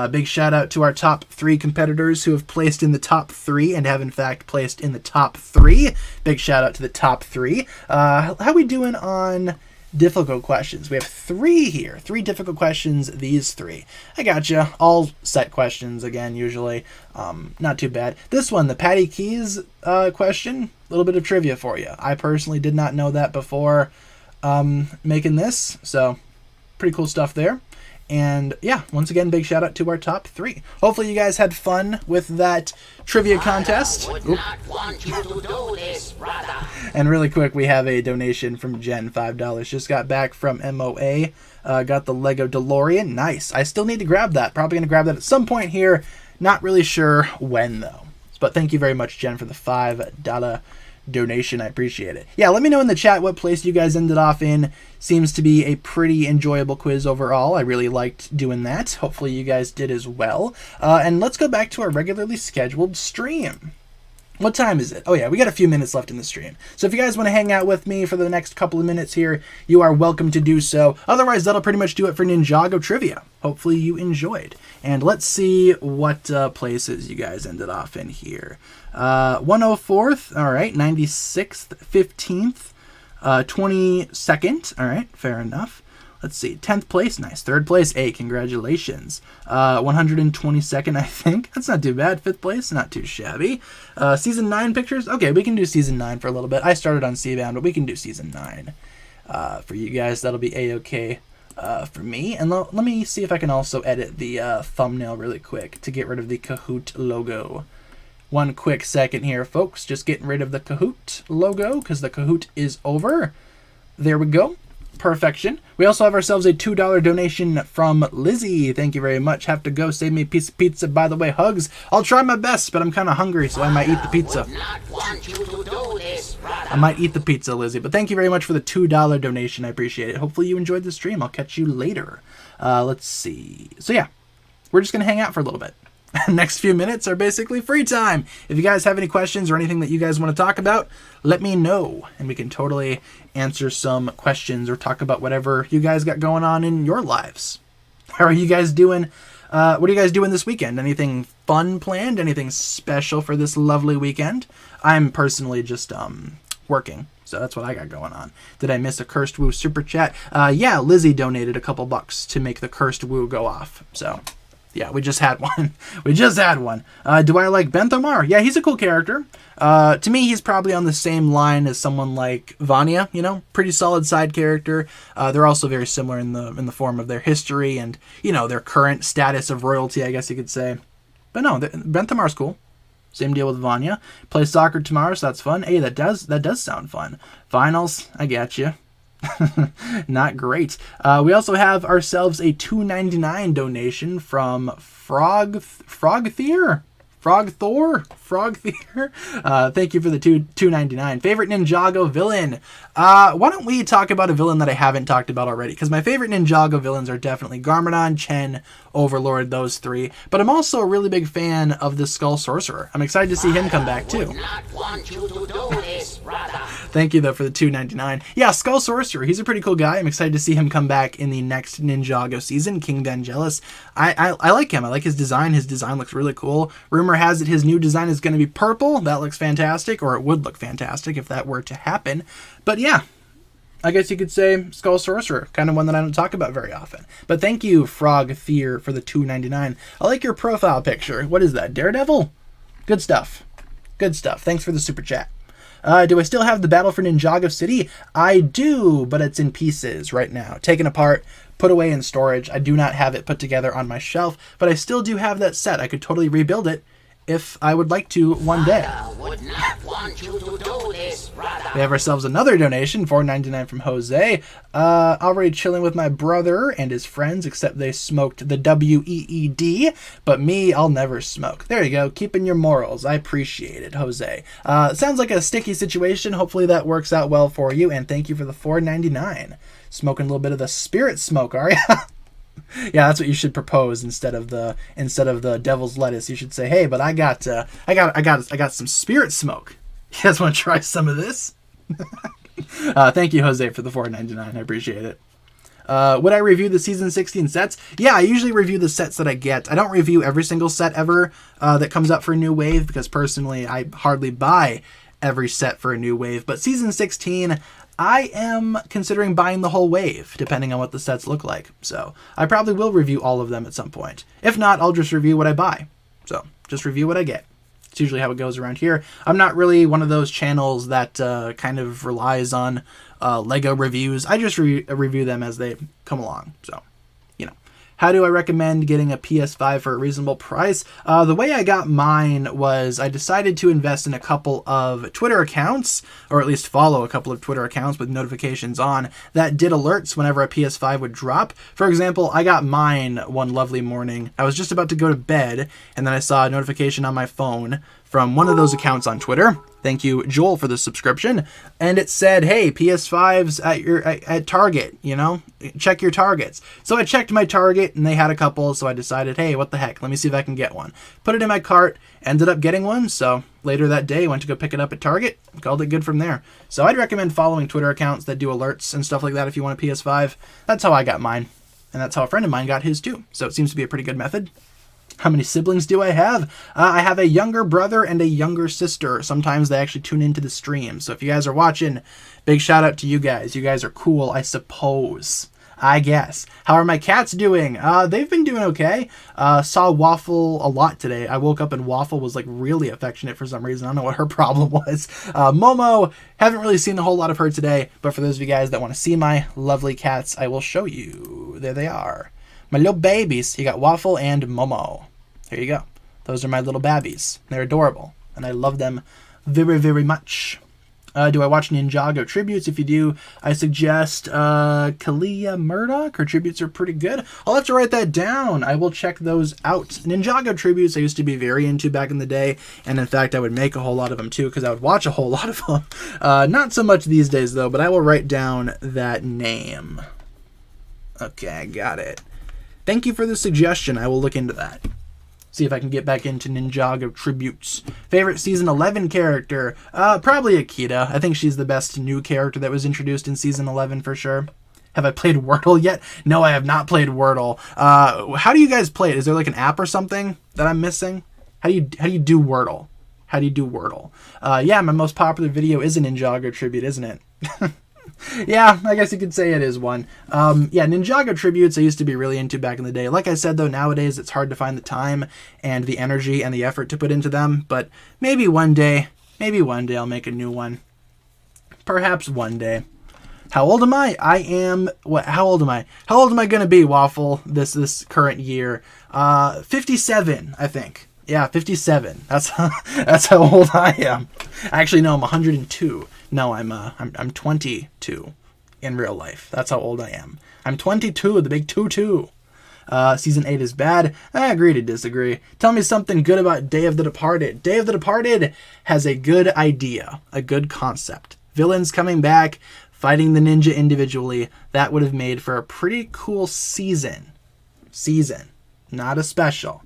Big shout out to our top 3 competitors who have placed in the top 3 and have in fact placed in the top 3. Big shout out to the top 3. How we doing on difficult questions? We have 3 here. 3 difficult questions, these 3. I gotcha. All set questions again, usually. Not too bad. This one, the Patty Keys question, a little bit of trivia for you. I personally did not know that before making this, so pretty cool stuff there. And yeah, once again, big shout out to our top 3. Hopefully you guys had fun with that trivia contest. Would not want you to do this, brother. And really quick, we have a donation from Jen, $5. Just got back from MOA. Got the Lego DeLorean. Nice. I still need to grab that. Probably going to grab that at some point here. Not really sure when, though. But thank you very much, Jen, for the $5 donation. I appreciate it. Yeah, let me know in the chat what place you guys ended off in. Seems to be a pretty enjoyable quiz overall. I really liked doing that. Hopefully you guys did as well. And let's go back to our regularly scheduled stream. What time is it? Oh yeah, we got a few minutes left in the stream. So if you guys want to hang out with me for the next couple of minutes here, you are welcome to do so. Otherwise, that'll pretty much do it for Ninjago Trivia. Hopefully you enjoyed. And let's see what places you guys ended off in here. 104th, all right, 96th, 15th, 22nd, all right, fair enough. Let's see, 10th place, nice. 3rd place, hey, congratulations. 122nd, I think. That's not too bad. 5th place, not too shabby. Season 9 pictures, okay, we can do Season 9 for a little bit. I started on Seabound, but we can do Season 9 for you guys. That'll be A-okay for me. And let me see if I can also edit the thumbnail really quick to get rid of the Kahoot logo. One quick second here, folks. Just getting rid of the Kahoot logo because the Kahoot is over. There we go. Perfection. We also have ourselves a $2 donation from Lizzie. Thank you very much. Have to go save me a piece of pizza. By the way, hugs. I'll try my best, but I'm kind of hungry, so I might eat the pizza. I might eat the pizza, Lizzie. But thank you very much for the $2 donation. I appreciate it. Hopefully you enjoyed the stream. I'll catch you later. Let's see. So yeah, we're just going to hang out for a little bit. Next few minutes are basically free time. If you guys have any questions or anything that you guys want to talk about, let me know, and we can totally answer some questions or talk about whatever you guys got going on in your lives. How are you guys doing? What are you guys doing this weekend? Anything fun planned? Anything special for this lovely weekend? I'm personally just working, so that's what I got going on. Did I miss a Cursed Woo super chat? Yeah, Lizzie donated a couple bucks to make the Cursed Woo go off, so... yeah, we just had one. We just had one. Do I like Benthomar? Yeah, he's a cool character. To me, he's probably on the same line as someone like Vanya, you know? Pretty solid side character. They're also very similar in the form of their history and, you know, their current status of royalty, I guess you could say. But no, Benthomar's cool. Same deal with Vanya. Play soccer tomorrow, so that's fun. Hey, that does sound fun. Finals, I get you. Not great. We also have ourselves a $2.99 donation from Frogthor. Thank you for the $2.99. Favorite Ninjago villain. Why don't we talk about a villain that I haven't talked about already? Because my favorite Ninjago villains are definitely Garmadon, Chen, Overlord, those three. But I'm also a really big fan of the Skull Sorcerer. I'm excited to see him come back too. Thank you though for the $2.99. Yeah, Skull Sorcerer. He's a pretty cool guy. I'm excited to see him come back in the next Ninjago season, King Vangelis. I like him. I like his design. His design looks really cool. Rumor has it his new design is going to be purple. That looks fantastic, or it would look fantastic if that were to happen. But yeah, I guess you could say Skull Sorcerer, kind of one that I don't talk about very often. But thank you, Frog Fear, for the $2.99. I like your profile picture. What is that, Daredevil? Good stuff. Good stuff. Thanks for the super chat. Do I still have the Battle for Ninjago City? I do, but it's in pieces right now. Taken apart, put away in storage. I do not have it put together on my shelf, but I still do have that set. I could totally rebuild it if I would like to one day. We have ourselves another donation, $4.99 from Jose. Already chilling with my brother and his friends, except they smoked the WEED, but me, I'll never smoke. There you go, keeping your morals. I appreciate it, Jose. Sounds like a sticky situation. Hopefully that works out well for you, and thank you for the $4.99. Smoking a little bit of the spirit smoke, are ya? Yeah, that's what you should propose instead of the devil's lettuce. You should say, "Hey, but I got some spirit smoke. You guys want to try some of this?" Thank you, Jose, for the $4.99. I appreciate it. Would I review the season 16 sets? Yeah, I usually review the sets that I get. I don't review every single set ever that comes up for a new wave because personally, I hardly buy every set for a new wave. But season 16. I am considering buying the whole wave, depending on what the sets look like. So I probably will review all of them at some point. If not, I'll just review what I buy. So just review what I get. It's usually how it goes around here. I'm not really one of those channels that kind of relies on Lego reviews. I just review them as they come along. So, you know, How do I recommend getting a PS5 for a reasonable price? The way I got mine was I decided to invest in a couple of Twitter accounts, or at least follow a couple of Twitter accounts with notifications on, that did alerts whenever a PS5 would drop. For example, I got mine one lovely morning. I was just about to go to bed, and then I saw a notification on my phone from one of those accounts on Twitter. Thank you, Joel, for the subscription. And it said, hey, PS5's at Target, you know, check your targets. So I checked my Target and they had a couple. So I decided, hey, what the heck? Let me see if I can get one. Put it in my cart, ended up getting one. So later that day, went to go pick it up at Target, called it good from there. So I'd recommend following Twitter accounts that do alerts and stuff like that if you want a PS5. That's how I got mine. And that's how a friend of mine got his too. So it seems to be a pretty good method. How many siblings do I have? I have a younger brother and a younger sister. Sometimes they actually tune into the stream. So if you guys are watching, big shout out to you guys. You guys are cool, I suppose. I guess. How are my cats doing? They've been doing okay. Saw Waffle a lot today. I woke up and Waffle was like really affectionate for some reason. I don't know what her problem was. Momo, haven't really seen a whole lot of her today. But for those of you guys that want to see my lovely cats, I will show you. There they are. My little babies. You got Waffle and Momo. There you go. Those are my little babbies. They're adorable. And I love them very, very much. Do I watch Ninjago tributes? If you do, I suggest Kalia Murdoch. Her tributes are pretty good. I'll have to write that down. I will check those out. Ninjago tributes I used to be very into back in the day. And in fact, I would make a whole lot of them too because I would watch a whole lot of them. Not so much these days though, but I will write down that name. Okay, I got it. Thank you for the suggestion. I will look into that. See if I can get back into Ninjago tributes. Favorite season 11 character? Probably Akita. I think she's the best new character that was introduced in season 11 for sure. Have I played Wordle yet? No, I have not played Wordle. How do you guys play it? Is there like an app or something that I'm missing? How do you do Wordle? How do you do Wordle? Yeah, my most popular video is a Ninjago tribute, isn't it? Yeah, I guess you could say it is one. Yeah, Ninjago tributes I used to be really into back in the day. Like I said, though, nowadays it's hard to find the time and the energy and the effort to put into them. But maybe one day I'll make a new one. Perhaps one day. How old am I? How old am I? How old am I going to be, Waffle, this current year? 57, I think. Yeah, 57. That's how old I am. Actually, no, I'm 102. No, I'm 22 in real life. That's how old I am. I'm 22, the big 2-2. Season 8 is bad. I agree to disagree. Tell me something good about Day of the Departed. Day of the Departed has a good idea, a good concept. Villains coming back, fighting the ninja individually. That would have made for a pretty cool season. Not a special.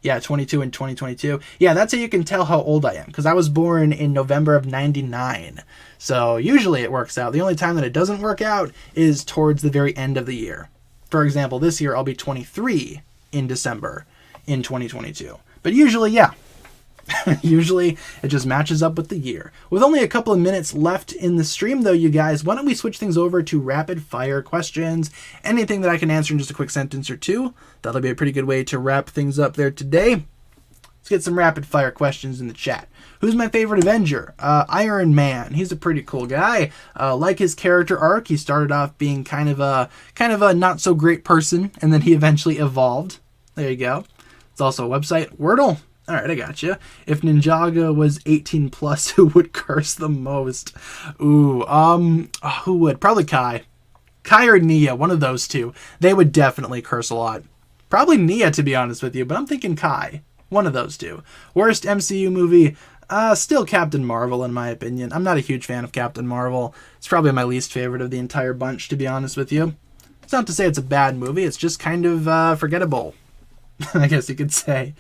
Yeah, 22 in 2022. Yeah, that's how you can tell how old I am, because I was born in November of 99. So usually it works out. The only time that it doesn't work out is towards the very end of the year. For example, this year I'll be 23 in December in 2022. But usually, yeah. Usually it just matches up with the year. With only a couple of minutes left in the stream though, you guys, why don't we switch things over to rapid fire questions? Anything that I can answer in just a quick sentence or two. That'll be a pretty good way to wrap things up there today. Let's get some rapid fire questions in the chat. Who's my favorite Avenger? Iron Man. He's a pretty cool guy. Like his character arc, he started off being kind of a not so great person, and then he eventually evolved. There you go. It's also a website, Wordle. All right, I got you. If Ninjago was 18 plus, who would curse the most? Ooh, who would? Probably Kai. Kai or Nia, one of those two. They would definitely curse a lot. Probably Nia, to be honest with you, but I'm thinking Kai. One of those two. Worst MCU movie? Still Captain Marvel, in my opinion. I'm not a huge fan of Captain Marvel. It's probably my least favorite of the entire bunch, to be honest with you. It's not to say it's a bad movie. It's just kind of forgettable. I guess you could say.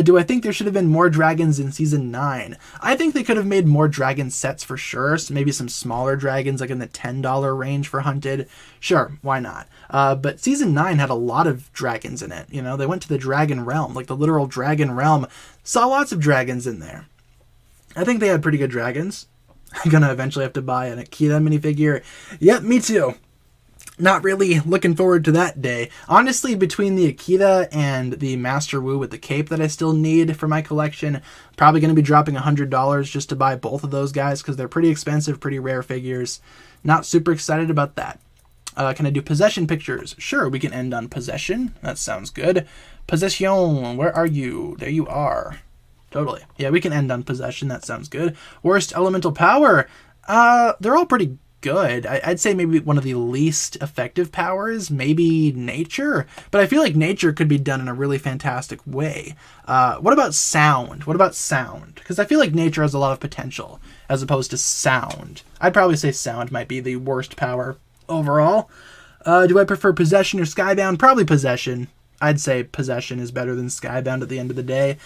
Do I think there should have been more dragons in Season 9? I think they could have made more dragon sets for sure. So maybe some smaller dragons, like in the $10 range for Hunted. Sure, why not? But Season 9 had a lot of dragons in it. You know, they went to the dragon realm, like the literal dragon realm. Saw lots of dragons in there. I think they had pretty good dragons. I'm gonna eventually have to buy an Akita minifigure. Yep, me too. Not really looking forward to that day. Honestly, between the Akita and the Master Wu with the cape that I still need for my collection, probably going to be dropping $100 just to buy both of those guys because they're pretty expensive, pretty rare figures. Not super excited about that. Can I do possession pictures? Sure, we can end on possession. That sounds good. Possession, where are you? There you are. Totally. Yeah, we can end on possession. That sounds good. Worst elemental power? They're all pretty good. I'd say maybe one of the least effective powers, maybe nature. But I feel like nature could be done in a really fantastic way. What about sound? What about sound? Because I feel like nature has a lot of potential as opposed to sound. I'd probably say sound might be the worst power overall. Do I prefer possession or skybound? Probably possession. I'd say possession is better than skybound at the end of the day.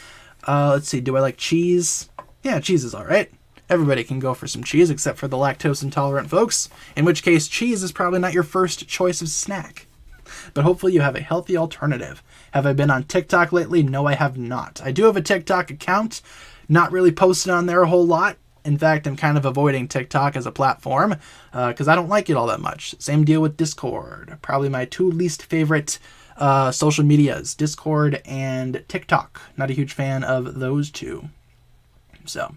Let's see. Do I like cheese? Yeah, cheese is all right. Everybody can go for some cheese except for the lactose intolerant folks, in which case cheese is probably not your first choice of snack. But hopefully you have a healthy alternative. Have I been on TikTok lately? No, I have not. I do have a TikTok account, not really posted on there a whole lot. In fact, I'm kind of avoiding TikTok as a platform because I don't like it all that much. Same deal with Discord. Probably my two least favorite social medias, Discord and TikTok. Not a huge fan of those two. So,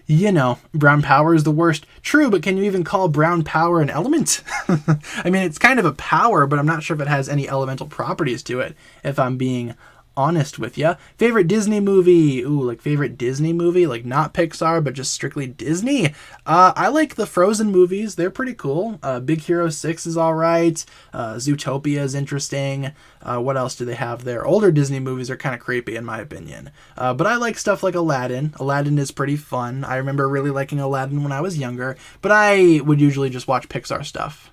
you know, brown power is the worst. True, but can you even call brown power an element? I mean, it's kind of a power, but I'm not sure if it has any elemental properties to it, if I'm being honest with ya. Favorite Disney movie? Ooh, like favorite Disney movie? Like not Pixar, but just strictly Disney? I like the Frozen movies. They're pretty cool. Big Hero 6 is alright. Zootopia is interesting. What else do they have there? Older Disney movies are kind of creepy in my opinion. But I like stuff like Aladdin. Aladdin is pretty fun. I remember really liking Aladdin when I was younger, but I would usually just watch Pixar stuff,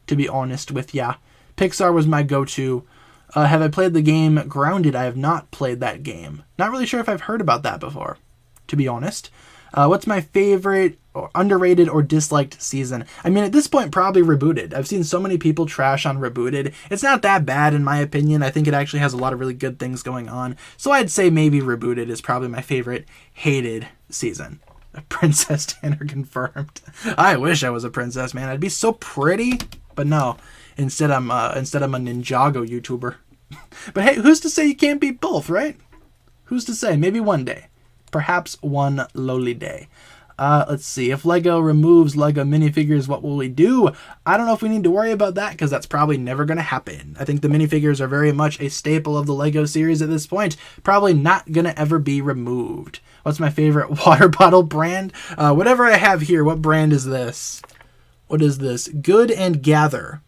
to be honest with ya. Pixar was my go-to. Have I played the game Grounded? I have not played that game. Not really sure if I've heard about that before, to be honest. What's my favorite or underrated or disliked season? I mean, at this point, probably Rebooted. I've seen so many people trash on Rebooted. It's not that bad, in my opinion. I think it actually has a lot of really good things going on. So I'd say maybe Rebooted is probably my favorite hated season. Princess Tanner confirmed. I wish I was a princess, man. I'd be so pretty, but no. Instead, I'm a Ninjago YouTuber. But hey, who's to say you can't be both, right? Who's to say? Maybe one day. Perhaps one lowly day. Let's see. If Lego removes Lego minifigures, what will we do? I don't know if we need to worry about that because that's probably never going to happen. I think the minifigures are very much a staple of the Lego series at this point. Probably not going to ever be removed. What's my favorite water bottle brand? Whatever I have here, what brand is this? What is this? Good and Gather.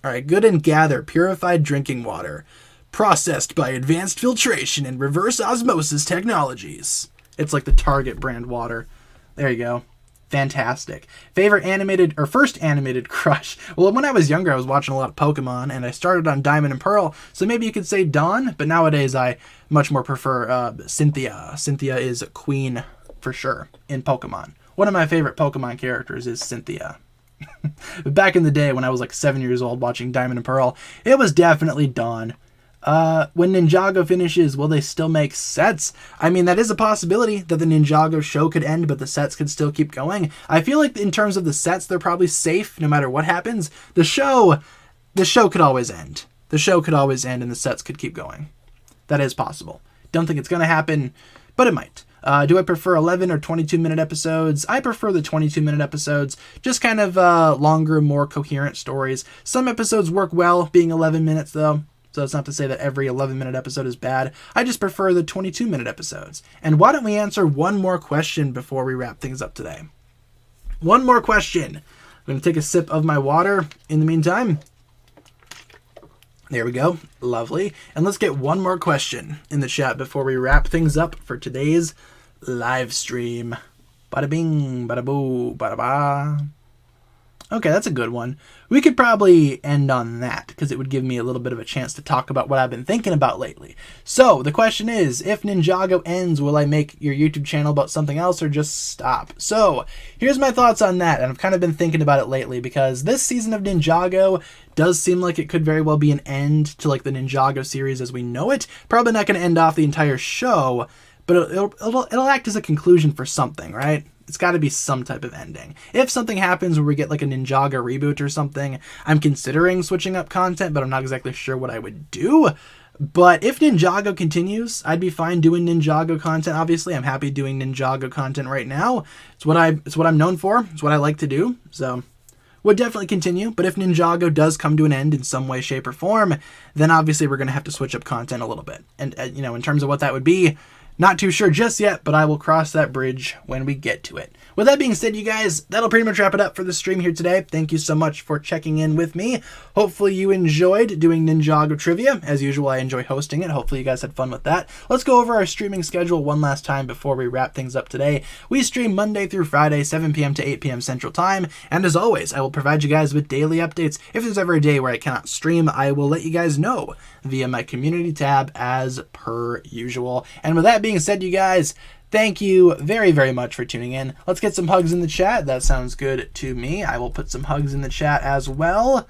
All right, Good and Gather purified drinking water, processed by advanced filtration and reverse osmosis technologies. It's like the Target brand water. There you go. Fantastic. Favorite animated or first animated crush? Well, when I was younger, I was watching a lot of Pokemon, and I started on Diamond and Pearl, so maybe you could say Dawn, but nowadays I much more prefer Cynthia. Cynthia is queen for sure in Pokemon. One of my favorite Pokemon characters is Cynthia. But back in the day when I was like 7 years old watching Diamond and Pearl, it was definitely Dawn. When Ninjago finishes, will they still make sets? I mean, that is a possibility that the Ninjago show could end, but the sets could still keep going. I feel like in terms of the sets, they're probably safe no matter what happens. The show could always end. The show could always end and the sets could keep going. That is possible. Don't think it's going to happen, but it might. Do I prefer 11 or 22-minute episodes? I prefer the 22-minute episodes. Just kind of longer, more coherent stories. Some episodes work well being 11 minutes, though. So that's not to say that every 11-minute episode is bad. I just prefer the 22-minute episodes. And why don't we answer one more question before we wrap things up today? One more question. I'm going to take a sip of my water in the meantime. There we go. Lovely. And let's get one more question in the chat before we wrap things up for today's live stream. Bada bing, bada boo, bada ba. Okay, that's a good one. We could probably end on that because it would give me a little bit of a chance to talk about what I've been thinking about lately. So the question is, if Ninjago ends, will I make your YouTube channel about something else or just stop? So here's my thoughts on that, and I've kind of been thinking about it lately because this season of Ninjago does seem like it could very well be an end to like the Ninjago series as we know it. Probably not going to end off the entire show, but it'll act as a conclusion for something, right? It's got to be some type of ending. If something happens where we get like a Ninjago reboot or something, I'm considering switching up content, but I'm not exactly sure what I would do. But if Ninjago continues, I'd be fine doing Ninjago content. Obviously, I'm happy doing Ninjago content right now. It's what I'm known for. It's what I like to do. So would definitely continue, but if Ninjago does come to an end in some way, shape, or form, then obviously we're going to have to switch up content a little bit. And, in terms of what that would be, not too sure just yet, but I will cross that bridge when we get to it. With that being said, you guys, that'll pretty much wrap it up for the stream here today. Thank you so much for checking in with me. Hopefully you enjoyed doing Ninjago trivia. As usual, I enjoy hosting it. Hopefully you guys had fun with that. Let's go over our streaming schedule one last time before we wrap things up today. We stream Monday through Friday, 7 p.m. to 8 p.m. Central Time. And as always, I will provide you guys with daily updates. If there's ever a day where I cannot stream, I will let you guys know via my community tab as per usual. And with that being said, you guys, thank you very, very much for tuning in. Let's get some hugs in the chat. That sounds good to me. I will put some hugs in the chat as well.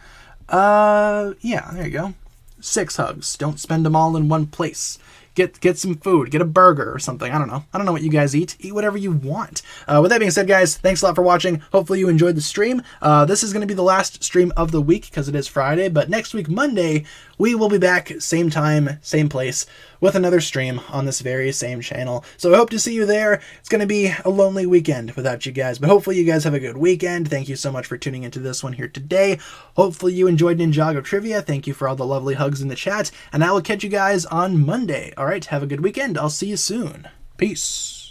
Yeah, there you go. 6 hugs. Don't spend them all in one place. Get some food. Get a burger or something. I don't know. I don't know what you guys eat. Eat whatever you want. With that being said, guys, thanks a lot for watching. Hopefully you enjoyed the stream. This is going to be the last stream of the week because it is Friday. But next week, Monday, we will be back same time, same place with another stream on this very same channel. So I hope to see you there. It's going to be a lonely weekend without you guys. But hopefully you guys have a good weekend. Thank you so much for tuning into this one here today. Hopefully you enjoyed Ninjago Trivia. Thank you for all the lovely hugs in the chat. And I will catch you guys on Monday. All right, have a good weekend. I'll see you soon. Peace.